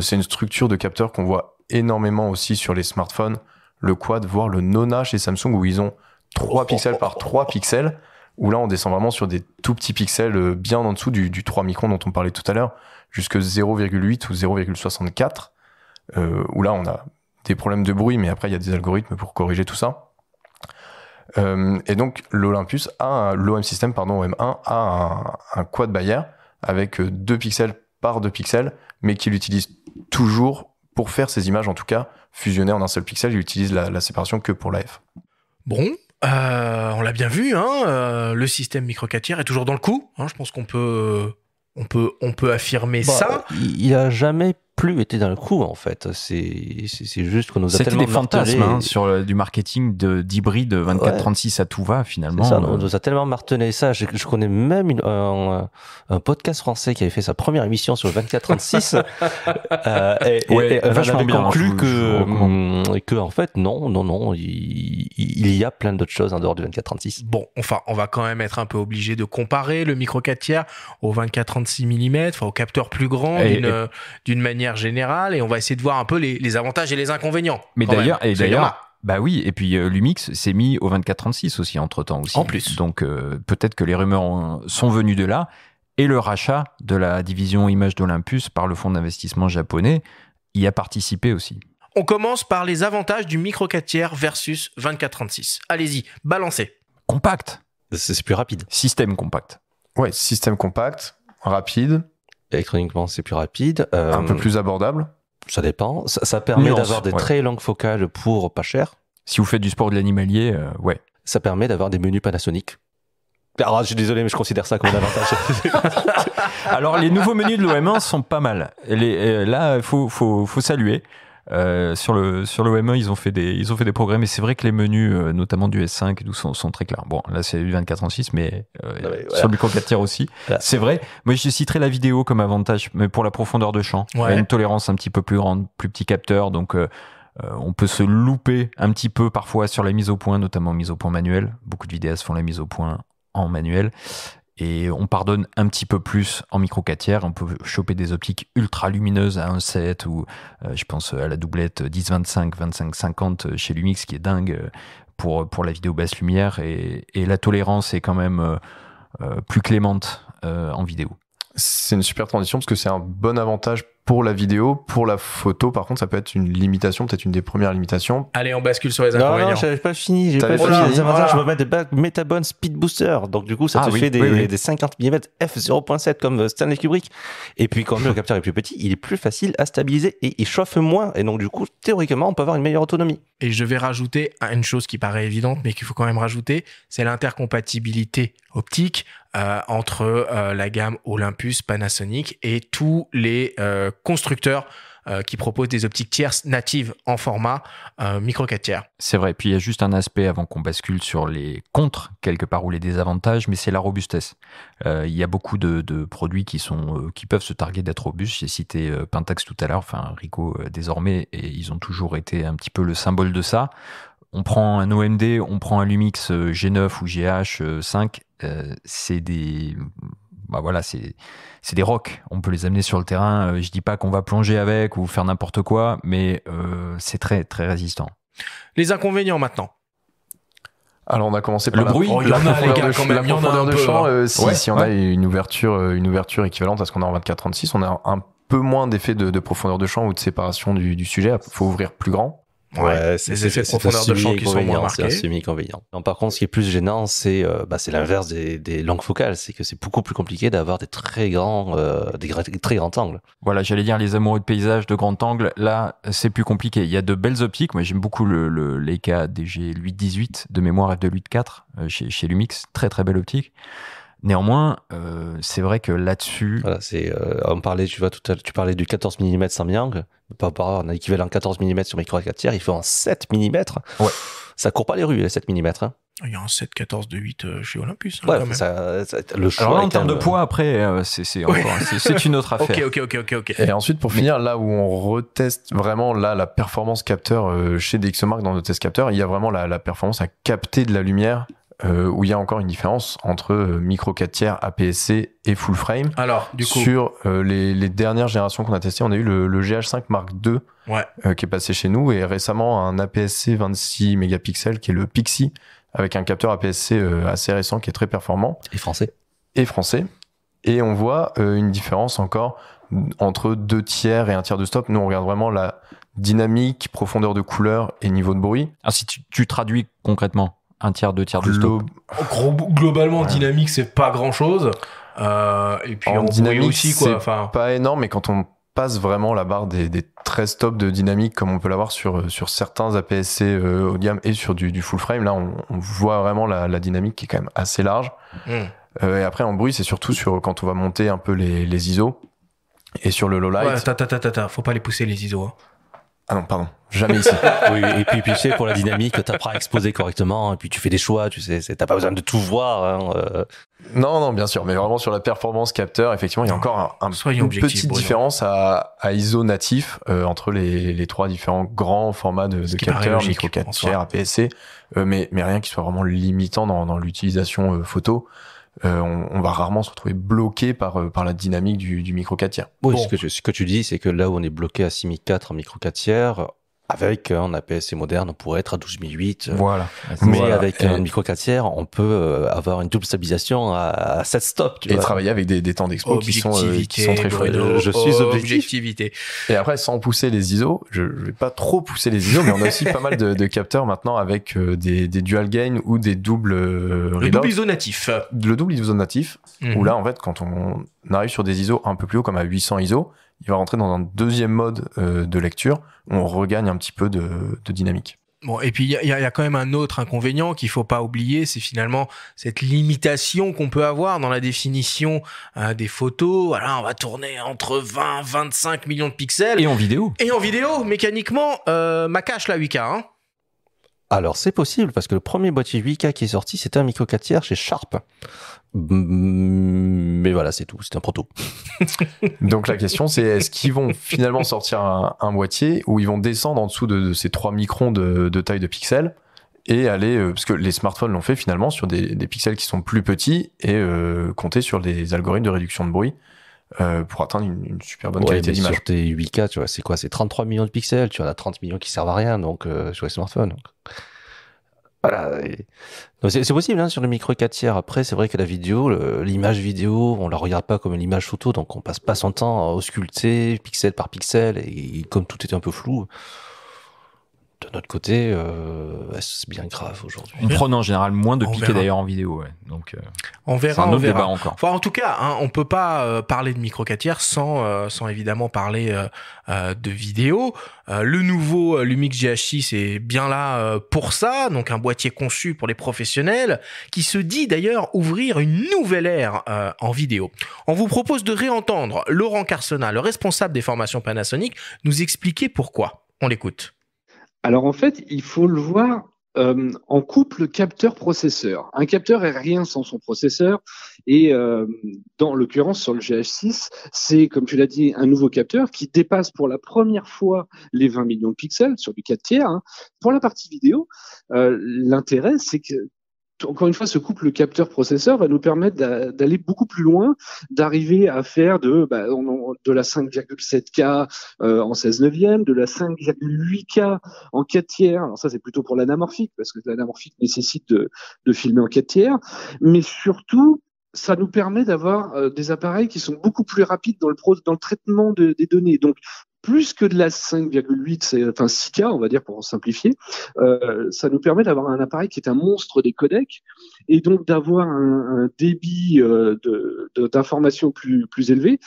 C'est une structure de capteur qu'on voit énormément aussi sur les smartphones, le quad, voire le Nona chez Samsung, où ils ont 3 pixels par 3 pixels, où là on descend vraiment sur des tout petits pixels bien en dessous du 3 microns dont on parlait tout à l'heure, jusque 0,8 ou 0,64, où là on a des problèmes de bruit, mais après il y a des algorithmes pour corriger tout ça. Et donc l'OM System, OM1 a un quad Bayer avec 2 pixels par 2 pixels, mais qu'il utilise toujours pour faire ces images, en tout cas, fusionnées en un seul pixel. Il utilise la séparation que pour l'AF. Bon, on l'a bien vu, hein, le système micro 4 tiers est toujours dans le coup. Hein, je pense qu'on peut affirmer ça. Il a jamais plus été dans le coup, en fait. C'est juste qu'on nous a tellement martelé. C'était des fantasmes sur du marketing d'hybride 24-36 à tout va, finalement. C'est ça, on nous a tellement martelé ça. Je connais même un podcast français qui avait fait sa première émission sur le 24-36 et vachement bien conclu que en fait, non, il y a plein d'autres choses en dehors du 24-36. Bon, enfin, on va quand même être un peu obligé de comparer le micro 4 tiers au 24-36 mm, enfin, au capteur plus grand d'une manière générale, et on va essayer de voir un peu les avantages et les inconvénients. Mais d'ailleurs, bah oui, et puis Lumix s'est mis au 24-36 aussi entre-temps aussi. En plus. Donc peut-être que les rumeurs sont venues de là, et le rachat de la division image d'Olympus par le fonds d'investissement japonais y a participé aussi. On commence par les avantages du micro 4 tiers versus 24-36. Allez-y, balancez. Compact. C'est plus rapide. Système compact. Ouais, système compact, rapide. Électroniquement, c'est plus rapide. Un peu plus abordable. Ça dépend. Ça permet d'avoir des très longues focales pour pas cher. Si vous faites du sport de l'animalier, ouais. Ça permet d'avoir des menus Panasonic. Alors, je suis désolé, mais je considère ça comme un avantage. Alors, les nouveaux menus de l'OM1 sont pas mal. Là, il faut saluer. Sur le OM1, ils ont fait des progrès, mais c'est vrai que les menus, notamment du S5 et tout, sont très clairs. Bon, là c'est du 24-36, mais sur le micro 4 tiers aussi. Voilà. C'est vrai. Moi, je citerai la vidéo comme avantage, mais pour la profondeur de champ. Ouais. Il y a une tolérance un petit peu plus grande, plus petit capteur, donc on peut se louper un petit peu parfois sur la mise au point, notamment mise au point manuelle. Beaucoup de vidéastes font la mise au point en manuel. Et on pardonne un petit peu plus en micro 4 tiers. On peut choper des optiques ultra lumineuses à 1.7 ou je pense à la doublette 10-25, 25-50 chez Lumix qui est dingue pour la vidéo basse lumière. Et la tolérance est quand même plus clémente en vidéo. C'est une super transition parce que c'est un bon avantage pour la vidéo. Pour la photo, par contre, ça peut être une limitation, peut-être une des premières limitations. Allez, on bascule sur les inconvénients. Non, j'avais pas fini. Les avantages, je vais mettre des Metabone Speed Booster. Donc, du coup, ça te fait des 50 mm f/0.7 comme Stanley Kubrick. Et puis, quand le capteur est plus petit, il est plus facile à stabiliser et il chauffe moins. Et donc, du coup, théoriquement, on peut avoir une meilleure autonomie. Et je vais rajouter une chose qui paraît évidente, mais qu'il faut quand même rajouter, c'est l'intercompatibilité optique entre la gamme Olympus, Panasonic et tous les constructeurs qui proposent des optiques tierces natives en format micro 4 tiers. C'est vrai, puis il y a juste un aspect avant qu'on bascule sur les contres, quelque part, ou les désavantages, mais c'est la robustesse. Il y a beaucoup de produits qui peuvent se targuer d'être robustes. J'ai cité Pentax tout à l'heure, enfin Ricoh désormais, et ils ont toujours été un petit peu le symbole de ça. On prend un OMD, on prend un Lumix G9 ou GH5, c'est des... Bah voilà, c'est des rocs. On peut les amener sur le terrain. Je dis pas qu'on va plonger avec ou faire n'importe quoi, mais c'est très très résistant. Les inconvénients maintenant. Alors on a commencé par le bruit. Il y en a les gars quand même. Il y en a un de peu. Champ, si on a une ouverture équivalente à ce qu'on a en 24-36, on a un peu moins d'effet de profondeur de champ ou de séparation du sujet. Il faut ouvrir plus grand. Ouais, c'est les effets de profondeur de champ qui sont moins marqués. C'est un semi-inconvénient. Non, par contre, ce qui est plus gênant, c'est l'inverse des longues focales. C'est que c'est beaucoup plus compliqué d'avoir des très grands angles. Voilà, j'allais dire les amoureux de paysage de grand angle. Là, c'est plus compliqué. Il y a de belles optiques. Moi, j'aime beaucoup le Leica DG818 de mémoire f2.8.4 chez Lumix. Très, très belle optique. Néanmoins, c'est vrai que là-dessus... Voilà, on parlait, tu parlais du 14 mm semi-angle. Par rapport à un équivalent 14 mm sur micro 4 tiers, il faut en 7 mm. Ouais. Ça court pas les rues, les 7 mm. Hein. Il y a un 7-14 de 8 chez Olympus. Ouais, le choix. Alors, en termes de poids, après, c'est une autre affaire. Ok. Et ensuite, pour finir, là où on reteste vraiment la performance capteur chez DxOMark dans nos tests capteurs, il y a vraiment la performance à capter de la lumière. Où il y a encore une différence entre micro 4 tiers, APS-C et full frame. Alors, du coup, sur les dernières générations qu'on a testées, on a eu le GH5 Mark II qui est passé chez nous, et récemment un APS-C 26 mégapixels qui est le Pixie, avec un capteur APS-C assez récent qui est très performant. Et français. Et on voit une différence encore entre 2 tiers et 1 tiers de stop. Nous, on regarde vraiment la dynamique, profondeur de couleur et niveau de bruit. Alors, si tu traduis concrètement, 1 tiers, 2 tiers de stop. Globalement, dynamique, c'est pas grand chose. Et puis en dynamique aussi, quoi. C'est pas énorme, mais quand on passe vraiment la barre des 13 stops de dynamique comme on peut l'avoir sur certains APS-C haut de gamme et sur du full frame, là on voit vraiment la dynamique qui est quand même assez large. Et après en bruit, c'est surtout quand on va monter un peu les ISO et sur le low light. Ouais, faut pas les pousser les ISO. Hein. Ah non, pardon, jamais ici. Oui, et puis tu sais, pour la dynamique, t'apprends à exposer correctement, et puis tu fais des choix, tu sais, t'as pas besoin de tout voir. Hein, Non, bien sûr, mais vraiment sur la performance capteur, effectivement, il y a encore une petite différence à ISO natif entre les trois différents grands formats de capteurs, micro 4 tiers, APS-C, mais rien qui soit vraiment limitant dans l'utilisation photo. On va rarement se retrouver bloqué par la dynamique du micro 4 tiers. Oui, bon. Ce que tu dis, c'est que là où on est bloqué à 6004 en micro 4 tiers, avec un APS-C moderne, on pourrait être à 12008. Voilà. Mais avec un micro 4 tiers, on peut avoir une double stabilisation à 7 stops. Et travailler avec des temps d'expo qui sont très chouettes. Je suis objectivité. Et après, sans pousser les ISO, je vais pas trop pousser les ISO, mais on a aussi pas mal de capteurs maintenant avec des dual gain ou des doubles le double ISO natif. Le double ISO natif, où là, en fait, quand on arrive sur des ISO un peu plus haut, comme à 800 ISO, il va rentrer dans un deuxième mode de lecture où on regagne un petit peu de dynamique. Bon, et puis il y a quand même un autre inconvénient qu'il faut pas oublier, c'est finalement cette limitation qu'on peut avoir dans la définition des photos. Voilà, on va tourner entre 20 25 millions de pixels. Et en vidéo. Mécaniquement, ma cache la 8K, hein. Alors c'est possible parce que le premier boîtier 8K qui est sorti, c'était un micro 4 tiers chez Sharp. Mais voilà, c'est tout, c'est un proto. Donc la question c'est, est-ce qu'ils vont finalement sortir un boîtier où ils vont descendre en dessous de ces 3 microns de taille de pixels et aller, parce que les smartphones l'ont fait finalement sur des pixels qui sont plus petits et compter sur des algorithmes de réduction de bruit pour atteindre une super bonne qualité d'image. Sur tes 8K, tu vois, c'est quoi? C'est 33 millions de pixels, tu en as 30 millions qui servent à rien donc sur les smartphones. Donc. Voilà. C'est possible hein, sur le micro 4 tiers. Après, c'est vrai que la vidéo, l'image vidéo, on la regarde pas comme une image photo, donc on passe pas son temps à ausculter pixel par pixel et comme tout était un peu flou. De notre côté, c'est bien grave aujourd'hui. On prend en général moins de piquets d'ailleurs en vidéo, ouais. Donc on verra. C'est un autre débat encore. Enfin, en tout cas, hein, on peut pas parler de micro 4 tiers sans évidemment parler de vidéo. Le nouveau Lumix GH6 est bien là pour ça, donc un boîtier conçu pour les professionnels, qui se dit d'ailleurs ouvrir une nouvelle ère en vidéo. On vous propose de réentendre Laurent Carsena, le responsable des formations Panasonic, nous expliquer pourquoi. On l'écoute. Alors en fait, il faut le voir en couple capteur-processeur. Un capteur est rien sans son processeur et dans l'occurrence sur le GH6, c'est comme tu l'as dit un nouveau capteur qui dépasse pour la première fois les 20 millions de pixels sur du 4 tiers. Hein. Pour la partie vidéo, l'intérêt c'est que encore une fois, ce couple capteur-processeur va nous permettre d'aller beaucoup plus loin, d'arriver à faire de la 5,7K en 16 neuvième, de la 5,8K en 4 tiers. Alors ça, c'est plutôt pour l'anamorphique, parce que l'anamorphique nécessite de filmer en 4 tiers. Mais surtout, ça nous permet d'avoir des appareils qui sont beaucoup plus rapides dans le traitement des données. Donc, plus que de la 5,8, enfin 6K, on va dire pour simplifier, ça nous permet d'avoir un appareil qui est un monstre des codecs et donc d'avoir un débit d'information plus élevé.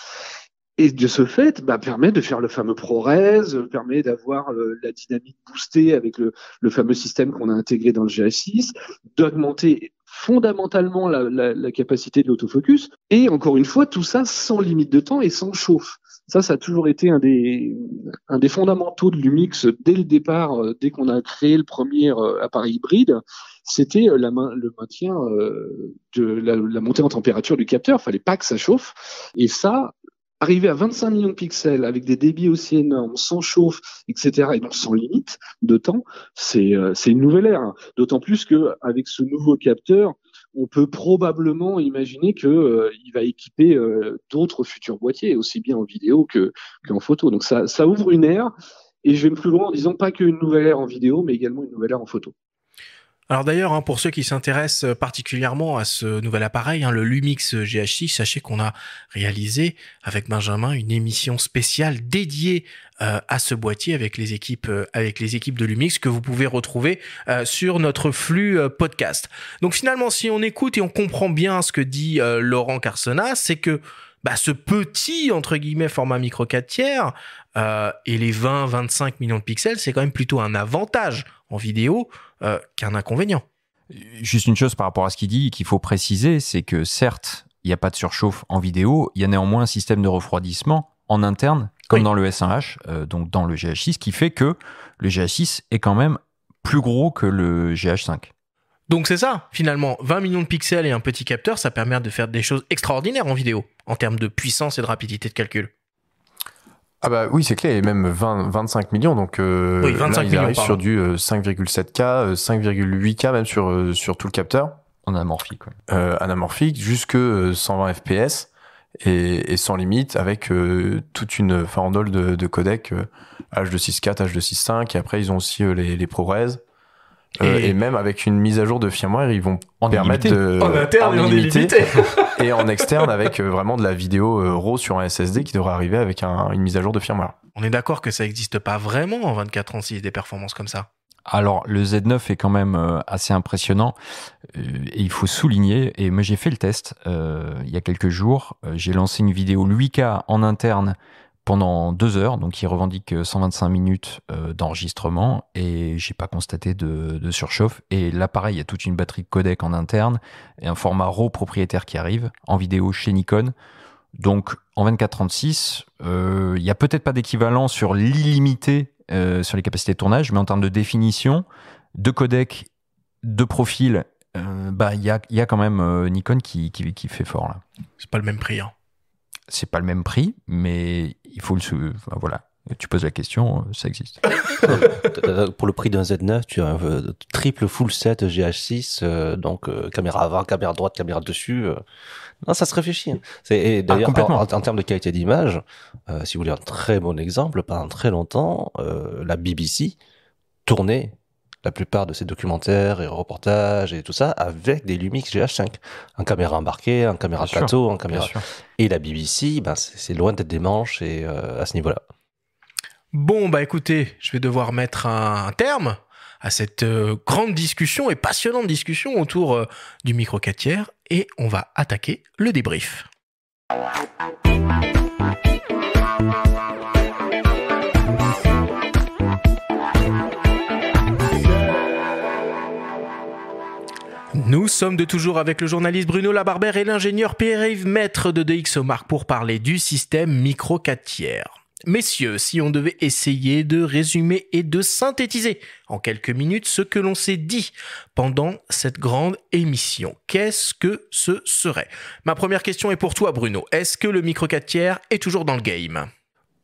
Et de ce fait, permet de faire le fameux ProRes, permet d'avoir la dynamique boostée avec le fameux système qu'on a intégré dans le GH6, d'augmenter fondamentalement la capacité de l'autofocus. Et encore une fois, tout ça sans limite de temps et sans chauffe. Ça a toujours été un des fondamentaux de Lumix dès le départ, dès qu'on a créé le premier appareil hybride, c'était le maintien de la montée en température du capteur. Il fallait pas que ça chauffe. Et ça, arriver à 25 millions de pixels avec des débits aussi énormes, sans chauffe, etc., et donc sans limite de temps, c'est une nouvelle ère. D'autant plus qu'avec ce nouveau capteur, on peut probablement imaginer il va équiper d'autres futurs boîtiers, aussi bien en vidéo qu'en photo. Donc ça ouvre une ère, et je vais plus loin en disant pas qu'une nouvelle ère en vidéo, mais également une nouvelle ère en photo. Alors d'ailleurs, pour ceux qui s'intéressent particulièrement à ce nouvel appareil, le Lumix GH6, sachez qu'on a réalisé avec Benjamin une émission spéciale dédiée à ce boîtier avec les équipes de Lumix que vous pouvez retrouver sur notre flux podcast. Donc finalement, si on écoute et on comprend bien ce que dit Laurent Carsena, c'est que ce petit entre guillemets format micro 4/3 et les 20-25 millions de pixels, c'est quand même plutôt un avantage en vidéo qu'un inconvénient. Juste une chose par rapport à ce qu'il dit qu'il faut préciser, c'est que certes, il n'y a pas de surchauffe en vidéo, il y a néanmoins un système de refroidissement en interne, comme dans le S1H, donc dans le GH6, qui fait que le GH6 est quand même plus gros que le GH5. Donc c'est ça, finalement, 20 millions de pixels et un petit capteur, ça permet de faire des choses extraordinaires en vidéo, en termes de puissance et de rapidité de calcul. Ah bah oui, c'est clair, et même 25 millions, donc 25 millions, arrivent sur du 5,7K, 5,8K même sur tout le capteur. En anamorphique, ouais. Anamorphique, jusque 120 FPS, et sans limite, avec toute une farandole de codecs H264, H265, et après ils ont aussi les ProRes. Et même avec une mise à jour de firmware, ils vont permettre en interne et en illimité et en externe avec vraiment de la vidéo RAW sur un SSD qui devrait arriver avec une mise à jour de firmware. On est d'accord que ça n'existe pas vraiment en 24/36 des performances comme ça. Alors le Z9 est quand même assez impressionnant et il faut souligner, et moi j'ai fait le test il y a quelques jours, j'ai lancé une vidéo 8K en interne pendant 2 heures, donc il revendique 125 minutes d'enregistrement et j'ai pas constaté de surchauffe. Et l'appareil, il y a toute une batterie de codec en interne et un format RAW propriétaire qui arrive en vidéo chez Nikon. Donc en 24/36, il y a peut-être pas d'équivalent sur l'illimité sur les capacités de tournage, mais en termes de définition, de codec, de profil, il y a quand même Nikon qui fait fort là. C'est pas le même prix. C'est pas le même prix, mais il faut voilà. Tu poses la question, ça existe. Pour le prix d'un Z9, tu as un triple full set GH6, donc caméra avant, caméra droite, caméra dessus. Non, ça se réfléchit. Et d'ailleurs, en termes de qualité d'image, si vous voulez un très bon exemple, pendant très longtemps, la BBC tournait la plupart de ses documentaires et reportages et tout ça avec des Lumix GH5, en caméra embarquée, en caméra plateau, en caméra. Et la BBC, c'est loin d'être des manches et à ce niveau-là. Bon, écoutez, je vais devoir mettre un terme à cette grande discussion et passionnante discussion autour du micro 4/3 et on va attaquer le débrief. Nous sommes de toujours avec le journaliste Bruno Labarbère et l'ingénieur Pierre-Yves Maître de DxOMark pour parler du système micro 4/3. Messieurs, si on devait essayer de résumer et de synthétiser en quelques minutes ce que l'on s'est dit pendant cette grande émission, qu'est-ce que ce serait ? Ma première question est pour toi, Bruno. Est-ce que le micro 4/3 est toujours dans le game ?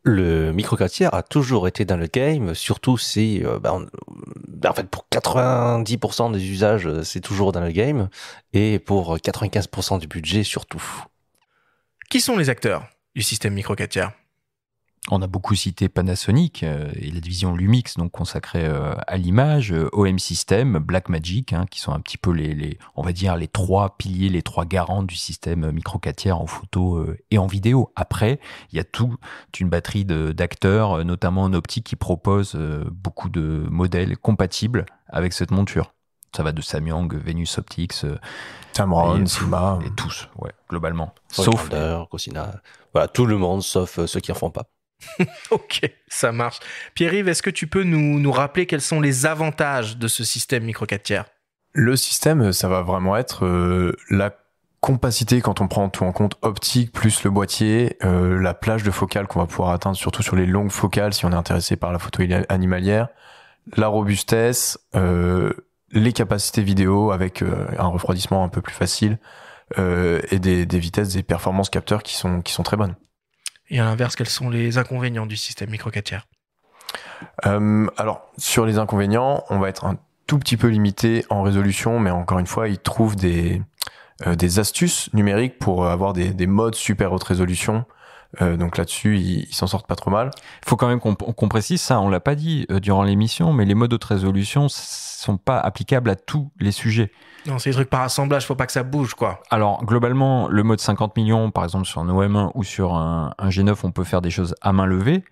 Le micro 4/3 a toujours été dans le game, surtout si, en fait, pour 90% des usages, c'est toujours dans le game, et pour 95% du budget, surtout. Qui sont les acteurs du système micro 4/3 ? On a beaucoup cité Panasonic et la division Lumix, donc consacrée à l'image, OM System, Blackmagic, qui sont un petit peu on va dire les 3 piliers, les 3 garants du système micro 4/3 en photo et en vidéo. Après, il y a toute une batterie d'acteurs, notamment en optique, qui proposent beaucoup de modèles compatibles avec cette monture. Ça va de Samyang, Venus Optics, Tamron, Sigma, et tous, ouais, globalement. Sauf Cosina, voilà, tout le monde, sauf ceux qui en font pas. Ok, ça marche. Pierre-Yves, est-ce que tu peux nous rappeler quels sont les avantages de ce système micro 4/3 ? Le système, ça va vraiment être la compacité quand on prend tout en compte, optique plus le boîtier, la plage de focale qu'on va pouvoir atteindre surtout sur les longues focales si on est intéressé par la photo animalière, la robustesse, les capacités vidéo avec un refroidissement un peu plus facile et des vitesses, des performances capteurs qui sont très bonnes. Et à l'inverse, quels sont les inconvénients du système micro 4/3 ? Alors, sur les inconvénients, on va être un tout petit peu limité en résolution, mais encore une fois, ils trouvent des astuces numériques pour avoir des modes super haute résolution, Donc là-dessus, ils s'en sortent pas trop mal. Il faut quand même qu'on précise ça, on l'a pas dit durant l'émission, mais les modes haute résolution sont pas applicables à tous les sujets. Non, c'est des trucs par assemblage, faut pas que ça bouge, quoi. Alors, globalement, le mode 50 millions, par exemple, sur un OM1 ou sur un G9, on peut faire des choses à main levée.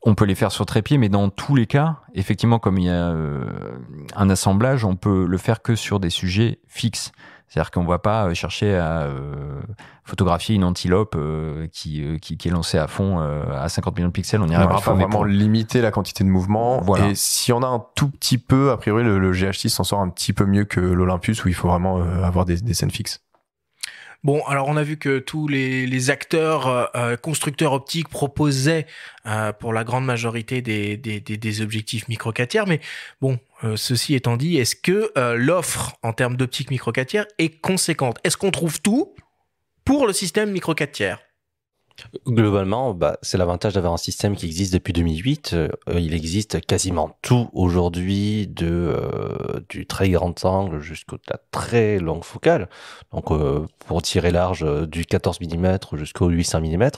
On peut les faire sur trépied, mais dans tous les cas, effectivement, comme il y a un assemblage, on peut le faire que sur des sujets fixes. C'est-à-dire qu'on va pas chercher à photographier une antilope qui est lancée à fond à 50 millions de pixels. On n'y arrivera pas. Il faut vraiment limiter la quantité de mouvement. Voilà. Et si on a un tout petit peu, a priori, le GH6 s'en sort un petit peu mieux que l'Olympus, où il faut vraiment avoir des scènes fixes. Bon, alors on a vu que tous les acteurs constructeurs optiques proposaient pour la grande majorité des objectifs micro 4 tiers, mais bon, ceci étant dit, est-ce que l'offre en termes d'optique micro 4 tiers est conséquente? Est-ce qu'on trouve tout pour le système micro 4 tiers? Globalement, c'est l'avantage d'avoir un système qui existe depuis 2008. Il existe quasiment tout aujourd'hui, du très grand angle jusqu'à la très longue focale. Donc, pour tirer large, du 14 mm jusqu'au 800 mm,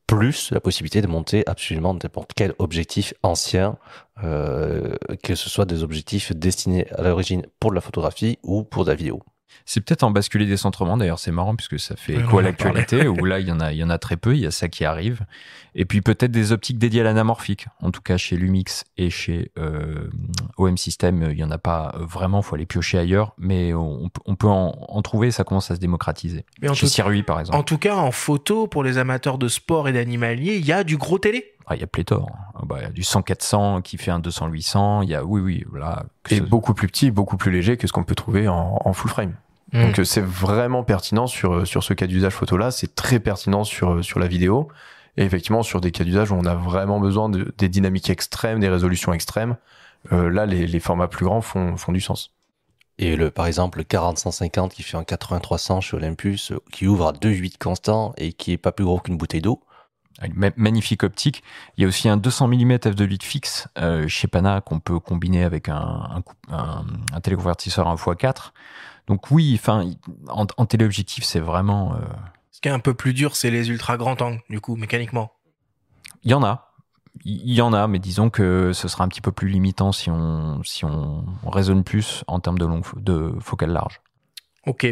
plus la possibilité de monter absolument n'importe quel objectif ancien, que ce soit des objectifs destinés à l'origine pour de la photographie ou pour de la vidéo. C'est peut-être en basculer décentrement, d'ailleurs c'est marrant puisque ça fait écho à l'actualité où là il y en a très peu, il y a ça qui arrive. Et puis peut-être des optiques dédiées à l'anamorphique, en tout cas chez Lumix et chez OM System, il y en a pas vraiment, faut aller piocher ailleurs, mais on peut en trouver, ça commence à se démocratiser. Chez Sirui par exemple. En tout cas en photo, pour les amateurs de sport et d'animalier, il y a du gros télé. Il y a pléthore. Il y a du 100-400 qui fait un 200-800, il y a voilà. Et beaucoup plus petit, beaucoup plus léger que ce qu'on peut trouver en full frame. Donc c'est vraiment pertinent sur ce cas d'usage photo-là, c'est très pertinent sur la vidéo, et effectivement sur des cas d'usage où on a vraiment besoin des dynamiques extrêmes, des résolutions extrêmes, là les formats plus grands font du sens. Et par exemple le 40-150 qui fait un 80-300 chez Olympus, qui ouvre à 2.8 constant et qui est pas plus gros qu'une bouteille d'eau. Magnifique optique. Il y a aussi un 200 mm f2.8 fixe chez Pana qu'on peut combiner avec un téléconvertisseur 1x4. Donc oui, en téléobjectif, c'est vraiment... Ce qui est un peu plus dur, c'est les ultra grands angles, du coup, mécaniquement. Il y en a, mais disons que ce sera un petit peu plus limitant si on raisonne plus en termes de focale large. Ok.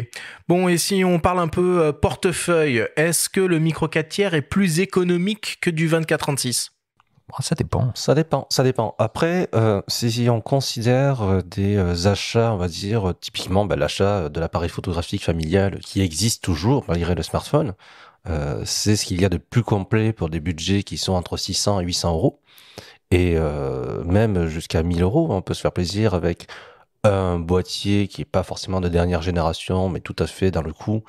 Bon, et si on parle un peu portefeuille, est-ce que le micro 4 tiers est plus économique que du 24-36 ? Ça dépend. Ça dépend. Après, si on considère des achats, on va dire, typiquement l'achat de l'appareil photographique familial qui existe toujours malgré le smartphone, c'est ce qu'il y a de plus complet pour des budgets qui sont entre 600 et 800 euros. Et même jusqu'à 1000 euros, on peut se faire plaisir avec un boîtier qui est pas forcément de dernière génération, mais tout à fait dans le coup,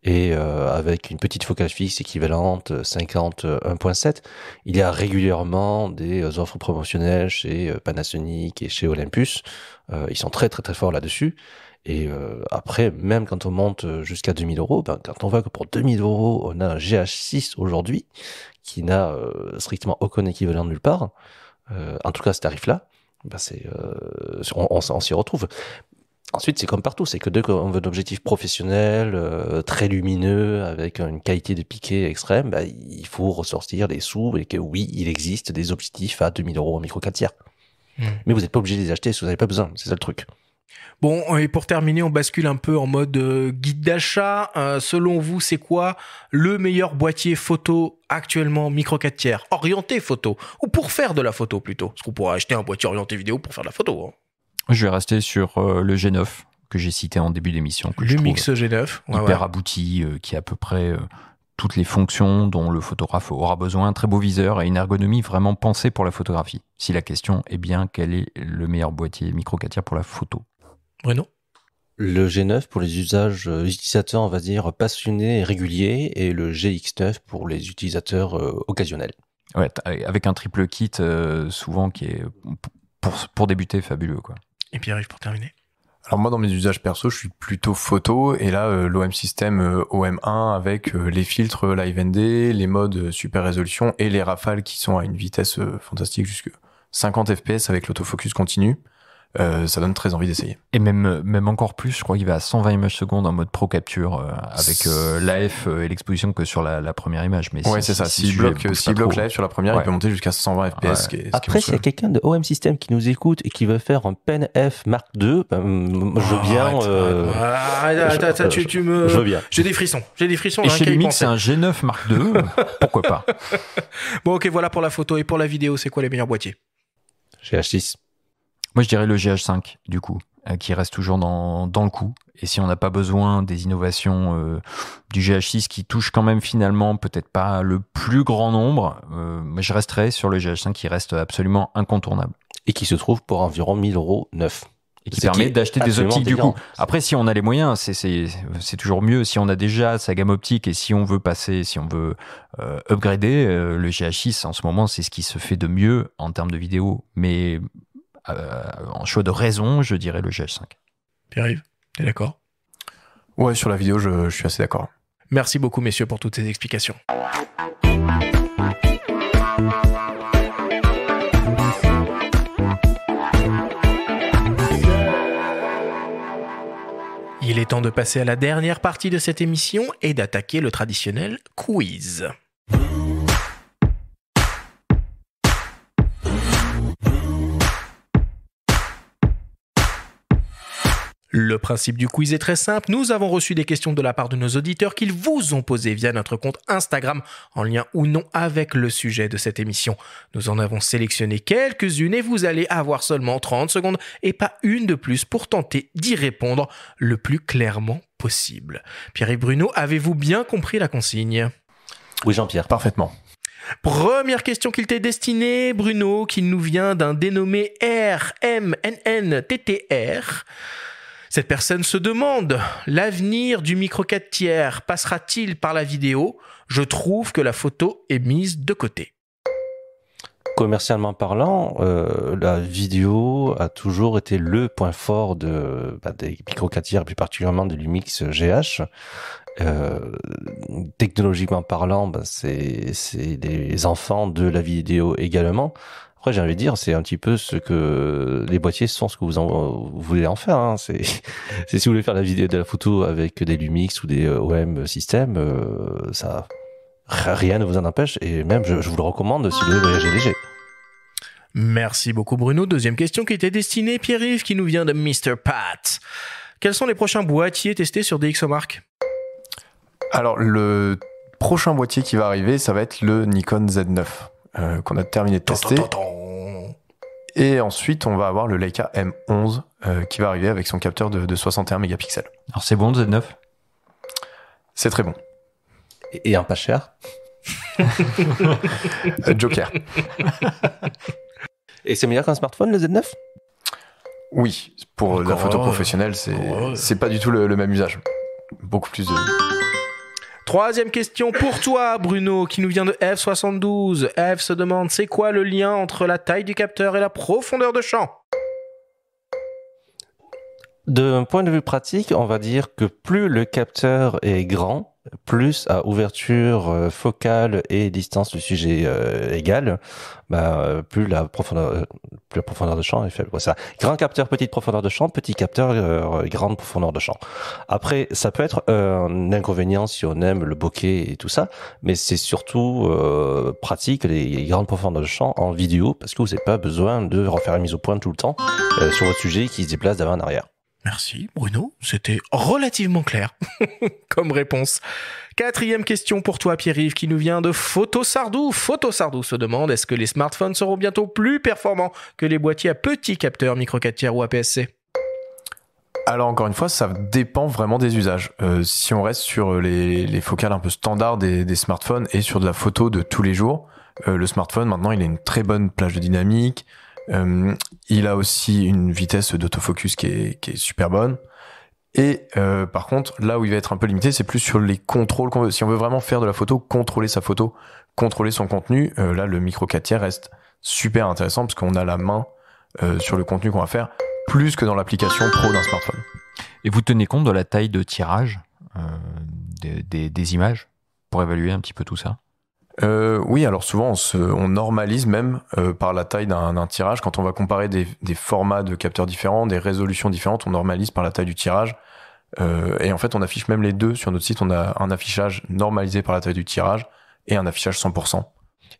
et avec une petite focale fixe équivalente 50 1.7. Il y a régulièrement des offres promotionnelles chez Panasonic et chez Olympus. Ils sont très très très forts là-dessus. Et après, même quand on monte jusqu'à 2000 euros, quand on voit que pour 2000 euros, on a un GH6 aujourd'hui, qui n'a strictement aucun équivalent nulle part, en tout cas à ce tarif-là, on s'y retrouve. Ensuite, c'est comme partout, c'est que dès qu'on veut un objectif professionnel, très lumineux, avec une qualité de piqué extrême, il faut ressortir les sous, et que oui, il existe des objectifs à 2000 euros en micro 4 tiers. Mais vous n'êtes pas obligé de les acheter si vous n'avez pas besoin, c'est ça le truc. Bon, et pour terminer, on bascule un peu en mode guide d'achat. Selon vous, c'est quoi le meilleur boîtier photo actuellement micro 4 tiers, orienté photo, ou pour faire de la photo plutôt? Parce qu'on pourrait acheter un boîtier orienté vidéo pour faire de la photo. Hein. Je vais rester sur le G9 que j'ai cité en début d'émission. Lumix G9. Hyper abouti, qui a à peu près toutes les fonctions dont le photographe aura besoin. Un très beau viseur et une ergonomie vraiment pensée pour la photographie. Si la question est bien, quel est le meilleur boîtier micro 4 tiers pour la photo? Bruno? Le G9 pour les usages utilisateurs, on va dire, passionnés et réguliers, et le GX9 pour les utilisateurs occasionnels. Ouais, avec un triple kit, souvent, qui est, pour débuter, fabuleux, quoi. Et Pierre-Yves, pour terminer? Alors moi, dans mes usages perso, je suis plutôt photo, et là, l'OM System OM1 avec les filtres Live ND, les modes super résolution et les rafales qui sont à une vitesse fantastique, jusque 50 fps avec l'autofocus continu. ça donne très envie d'essayer. Et même encore plus, je crois qu'il va à 120 images secondes en mode Pro Capture avec l'AF et l'exposition que sur la première image. Mais ouais, c'est ça. S'il bloque l'AF sur la première, il peut monter jusqu'à 120 FPS. Après, s'il y a quelqu'un de OM System qui nous écoute et qui veut faire un Pen F Mark II, je veux bien. Je veux bien. J'ai des frissons. Et chez Lumix, c'est un G9 Mark II. Pourquoi pas? Bon, ok, voilà pour la photo et pour la vidéo. C'est quoi les meilleurs boîtiers? GH6. Moi, je dirais le GH5, du coup, qui reste toujours dans le coup. Et si on n'a pas besoin des innovations du GH6 qui touche quand même finalement peut-être pas le plus grand nombre, je resterai sur le GH5 qui reste absolument incontournable. Et qui se trouve pour environ 1 000 € neuf. Et qui permet d'acheter des optiques du coup. Après, si on a les moyens, c'est toujours mieux. Si on a déjà sa gamme optique et si on veut upgrader, le GH6 en ce moment, c'est ce qui se fait de mieux en termes de vidéo. Mais en choix de raison, je dirais le GH5. Pierre-Yves, t'es d'accord? Ouais, sur la vidéo, je suis assez d'accord. Merci beaucoup, messieurs, pour toutes ces explications. Il est temps de passer à la dernière partie de cette émission et d'attaquer le traditionnel quiz. Le principe du quiz est très simple. Nous avons reçu des questions de la part de nos auditeurs qu'ils vous ont posées via notre compte Instagram, en lien ou non avec le sujet de cette émission. Nous en avons sélectionné quelques-unes et vous allez avoir seulement 30 secondes et pas une de plus pour tenter d'y répondre le plus clairement possible. Pierre-Yves Bruno, avez-vous bien compris la consigne? Oui, Jean-Pierre. Parfaitement. Première question qu'il t'est destinée, Bruno, qui nous vient d'un dénommé RMNNTTR. Cette personne se demande, l'avenir du micro 4 tiers passera-t-il par la vidéo? Je trouve que la photo est mise de côté. Commercialement parlant, la vidéo a toujours été le point fort des micro 4 tiers, plus particulièrement de Lumix GH. Technologiquement parlant, c'est les enfants de la vidéo également. Après, j'ai envie de dire, c'est un petit peu ce que les boîtiers sont, ce que vous voulez en faire. Hein. C'est si vous voulez faire la vidéo de la photo avec des Lumix ou des OM System, ça rien ne vous en empêche. Et même, je vous le recommande si vous voulez voyager léger. Merci beaucoup, Bruno. Deuxième question qui était destinée, Pierre-Yves, qui nous vient de Mr. Pat. Quels sont les prochains boîtiers testés sur DxOMark? Alors, le prochain boîtier qui va arriver, ça va être le Nikon Z9. Qu'on a terminé de tester. Et ensuite, on va avoir le Leica M11 qui va arriver avec son capteur de 61 mégapixels. Alors c'est bon, le Z9? C'est très bon. Et un pas cher. Joker. Et c'est meilleur qu'un smartphone, le Z9? Oui, pour la photo professionnelle, c'est pas du tout le même usage. Beaucoup plus de... Troisième question pour toi, Bruno, qui nous vient de F72. F se demande, c'est quoi le lien entre la taille du capteur et la profondeur de champ? D'un point de vue pratique, on va dire que plus le capteur est grand, plus à ouverture focale et distance du sujet égale, plus la profondeur de champ est faible. Ça, grand capteur, petite profondeur de champ, petit capteur, grande profondeur de champ. Après, ça peut être un inconvénient si on aime le bokeh et tout ça, mais c'est surtout pratique les grandes profondeurs de champ en vidéo parce que vous n'avez pas besoin de refaire la mise au point tout le temps sur votre sujet qui se déplace d'avant en arrière. Merci Bruno, c'était relativement clair comme réponse. Quatrième question pour toi Pierre-Yves qui nous vient de Photosardou. Photosardou se demande, est-ce que les smartphones seront bientôt plus performants que les boîtiers à petits capteurs micro 4 tiers ou APS-C? Alors encore une fois, ça dépend vraiment des usages. Si on reste sur les focales un peu standards des smartphones et sur de la photo de tous les jours, le smartphone maintenant il a une très bonne plage de dynamique. Il a aussi une vitesse d'autofocus qui est super bonne. Et par contre, là où il va être un peu limité, c'est plus sur les contrôles qu'on veut. Si on veut vraiment faire de la photo, contrôler sa photo, contrôler son contenu, là le micro 4 tiers reste super intéressant parce qu'on a la main sur le contenu qu'on va faire, plus que dans l'application pro d'un smartphone. Et vous tenez compte de la taille de tirage des images pour évaluer un petit peu tout ça? Oui, alors souvent on normalise même par la taille d'un tirage. Quand on va comparer des formats de capteurs différents, des résolutions différentes, on normalise par la taille du tirage. Et en fait, on affiche même les deux sur notre site. On a un affichage normalisé par la taille du tirage et un affichage 100%.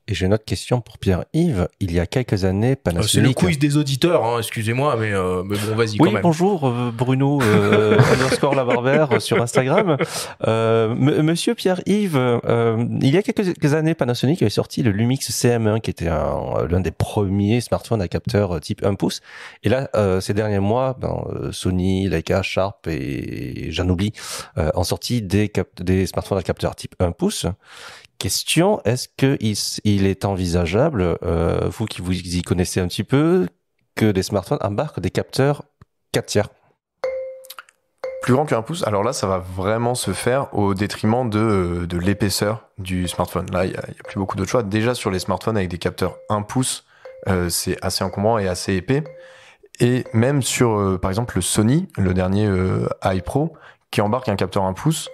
Et j'ai une autre question pour Pierre-Yves. Il y a quelques années, Panasonic... C'est le quiz des auditeurs, hein, excusez-moi, mais bon, vas-y quand même. Oui, bonjour, Bruno underscore la Barbère sur Instagram. Monsieur Pierre-Yves, il y a quelques années, Panasonic avait sorti le Lumix CM1, qui était l'un des premiers smartphones à capteur type 1 pouce. Et là, ces derniers mois, Sony, Leica, Sharp et j'en oublie, ont sorti des smartphones à capteur type 1 pouce. Question, est-ce qu'il est envisageable, vous qui vous y connaissez un petit peu, que des smartphones embarquent des capteurs 4 tiers? Plus grand qu'1 pouce, alors là, ça va vraiment se faire au détriment de l'épaisseur du smartphone. Là, il y a plus beaucoup d'autres choix. Déjà, sur les smartphones avec des capteurs 1 pouce, c'est assez encombrant et assez épais. Et même sur, par exemple, le Sony, le dernier iPro, qui embarque un capteur 1 pouce,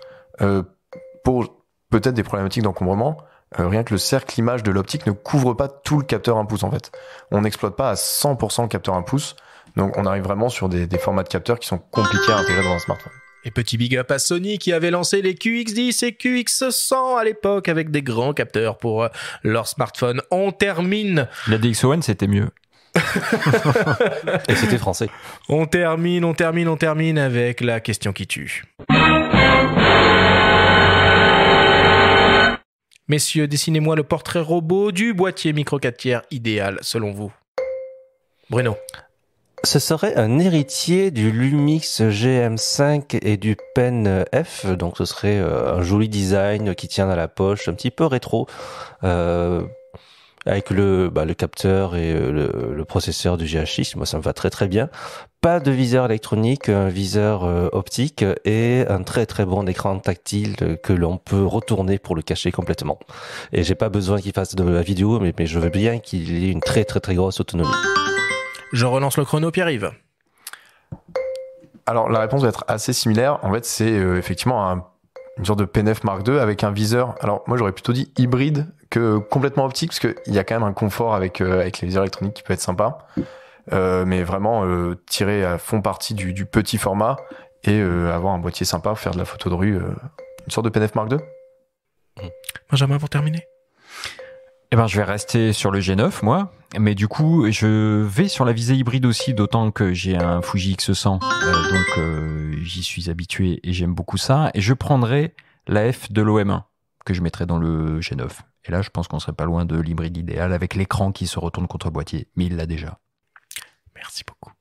pour peut-être des problématiques d'encombrement, rien que le cercle image de l'optique ne couvre pas tout le capteur 1 pouce en fait. On n'exploite pas à 100% le capteur 1 pouce, donc on arrive vraiment sur des formats de capteurs qui sont compliqués à intégrer dans un smartphone. Et petit big up à Sony qui avait lancé les QX10 et QX100 à l'époque avec des grands capteurs pour leur smartphone. On termine. La DxOne c'était mieux. Et c'était français. On termine avec la question qui tue. Messieurs, dessinez-moi le portrait robot du boîtier micro 4 tiers idéal, selon vous. Bruno. Ce serait un héritier du Lumix GM5 et du Pen F, donc ce serait un joli design qui tient à la poche, un petit peu rétro, avec le capteur et le processeur du GH6. Moi, ça me va très très bien. Pas de viseur électronique, un viseur optique et un très très bon écran tactile que l'on peut retourner pour le cacher complètement. Et j'ai pas besoin qu'il fasse de la vidéo, mais je veux bien qu'il ait une très très très grosse autonomie. Je relance le chrono, Pierre-Yves. Alors la réponse va être assez similaire. En fait, c'est effectivement une sorte de P9 Mark II avec un viseur. Alors moi, j'aurais plutôt dit hybride que complètement optique, parce qu'il y a quand même un confort avec les viseurs électroniques qui peut être sympa. Mais vraiment tirer à fond parti du petit format et avoir un boîtier sympa, faire de la photo de rue, une sorte de P9 Mark II. Benjamin, pour terminer. Eh ben, je vais rester sur le G9, moi. Mais du coup, je vais sur la visée hybride aussi, d'autant que j'ai un Fuji X100. Donc, j'y suis habitué et j'aime beaucoup ça. Et je prendrai la F de l'OM1, que je mettrai dans le G9. Et là, je pense qu'on serait pas loin de l'hybride idéal avec l'écran qui se retourne contre le boîtier. Mais il l'a déjà. Merci beaucoup.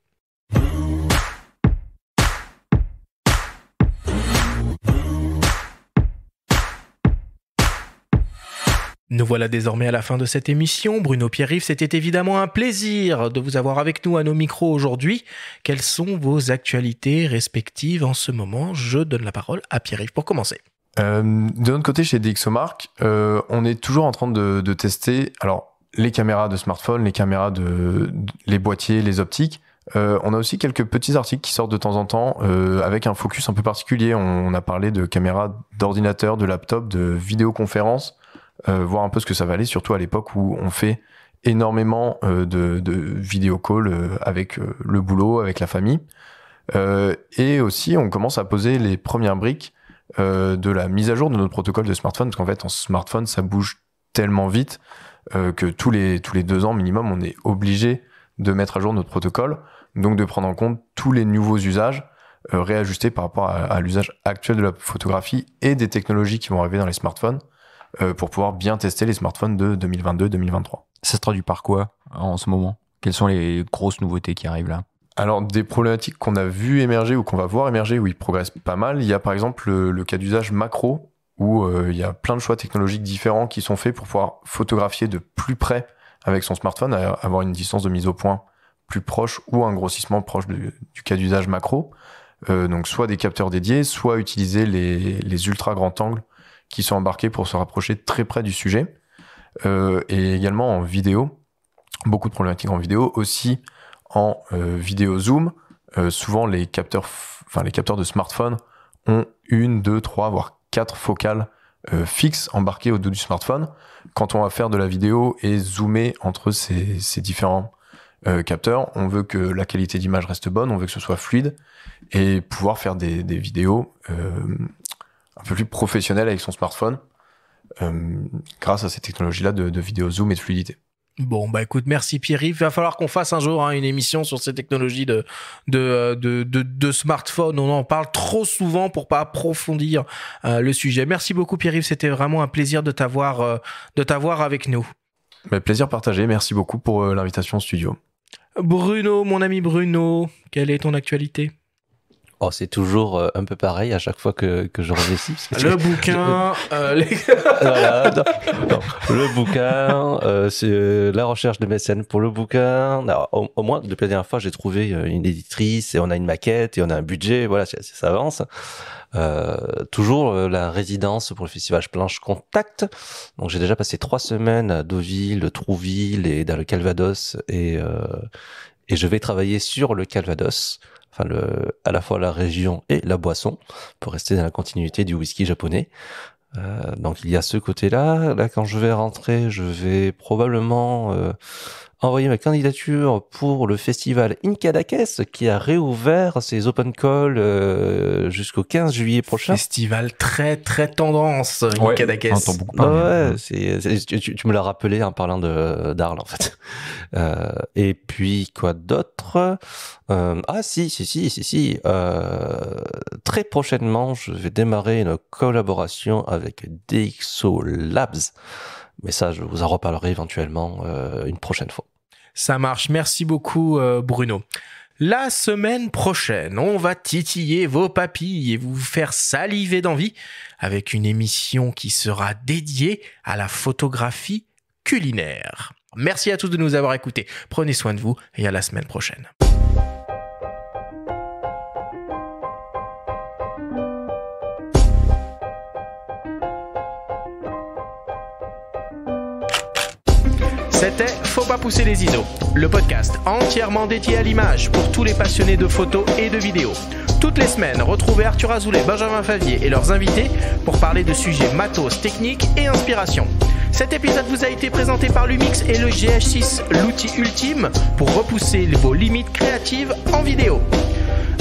Nous voilà désormais à la fin de cette émission. Bruno, Pierre-Yves, c'était évidemment un plaisir de vous avoir avec nous à nos micros aujourd'hui. Quelles sont vos actualités respectives en ce moment? Je donne la parole à Pierre-Yves pour commencer. De notre côté, chez DxOMark, on est toujours en train de tester les caméras de smartphone, les caméras les boîtiers, les optiques. On a aussi quelques petits articles qui sortent de temps en temps avec un focus un peu particulier. On a parlé de caméras d'ordinateur, de laptop, de vidéoconférence, voir un peu ce que ça va aller, surtout à l'époque où on fait énormément de vidéo call avec le boulot, avec la famille. Et aussi, on commence à poser les premières briques de la mise à jour de notre protocole de smartphone, parce qu'en fait, en smartphone, ça bouge tellement vite que tous les 2 ans minimum, on est obligé de mettre à jour notre protocole, donc de prendre en compte tous les nouveaux usages, réajustés par rapport à l'usage actuel de la photographie et des technologies qui vont arriver dans les smartphones, pour pouvoir bien tester les smartphones de 2022-2023. Ça se traduit par quoi en ce moment? Quelles sont les grosses nouveautés qui arrivent là? Alors, des problématiques qu'on a vu émerger ou qu'on va voir émerger, où ils progressent pas mal, il y a par exemple le cas d'usage macro, où il y a plein de choix technologiques différents qui sont faits pour pouvoir photographier de plus près avec son smartphone, avoir une distance de mise au point plus proche ou un grossissement proche du cas d'usage macro. Donc soit des capteurs dédiés, soit utiliser les ultra grands angles qui sont embarqués pour se rapprocher très près du sujet. Et également en vidéo, beaucoup de problématiques en vidéo, aussi en vidéo zoom. Souvent les capteurs de smartphone ont 1, 2, 3, voire 4 focales fixe embarqué au dos du smartphone quand on va faire de la vidéo et zoomer entre ces différents capteurs. On veut que la qualité d'image reste bonne, on veut que ce soit fluide et pouvoir faire des vidéos un peu plus professionnelles avec son smartphone grâce à ces technologies-là de vidéo zoom et de fluidité. Bon, bah écoute, merci Pierre-Yves. Il va falloir qu'on fasse un jour une émission sur ces technologies de smartphone. On en parle trop souvent pour pas approfondir le sujet. Merci beaucoup Pierre-Yves, c'était vraiment un plaisir de t'avoir avec nous. Mais plaisir partagé, merci beaucoup pour l'invitation au studio. Bruno, mon ami Bruno, quelle est ton actualité ? Oh, c'est toujours un peu pareil à chaque fois que je reviens ici. Le bouquin, voilà, non, le bouquin, c'est la recherche de mécènes pour le bouquin. Alors, au moins, depuis la dernière fois, j'ai trouvé une éditrice et on a une maquette et on a un budget. Voilà, ça avance. Toujours la résidence pour le festival Planche Contact. Donc, j'ai déjà passé 3 semaines à Deauville, Trouville et dans le Calvados et je vais travailler sur le Calvados. Enfin, à la fois la région et la boisson, pour rester dans la continuité du whisky japonais. Donc il y a ce côté-là. Là, quand je vais rentrer, je vais probablement envoyer ma candidature pour le festival Incadakes qui a réouvert ses open calls jusqu'au 15 juillet prochain. Festival très très tendance, Incadakes. Ouais, tu me l'as rappelé en parlant d'Arles en fait. Et puis quoi d'autre? Si. Très prochainement, je vais démarrer une collaboration avec DxO Labs. Mais ça, je vous en reparlerai éventuellement une prochaine fois. Ça marche. Merci beaucoup, Bruno. La semaine prochaine, on va titiller vos papilles et vous faire saliver d'envie avec une émission qui sera dédiée à la photographie culinaire. Merci à tous de nous avoir écoutés. Prenez soin de vous et à la semaine prochaine. C'était Faut pas pousser les ISO, le podcast entièrement dédié à l'image pour tous les passionnés de photos et de vidéos. Toutes les semaines, retrouvez Arthur Azoulay, Benjamin Favier et leurs invités pour parler de sujets matos, techniques et inspiration. Cet épisode vous a été présenté par Lumix et le GH6, l'outil ultime pour repousser vos limites créatives en vidéo.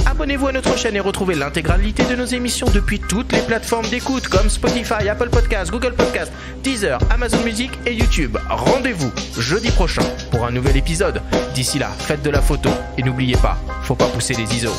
Abonnez-vous à notre chaîne et retrouvez l'intégralité de nos émissions depuis toutes les plateformes d'écoute comme Spotify, Apple Podcasts, Google Podcasts, Deezer, Amazon Music et YouTube. Rendez-vous jeudi prochain pour un nouvel épisode. D'ici là, faites de la photo et n'oubliez pas, faut pas pousser les ISO.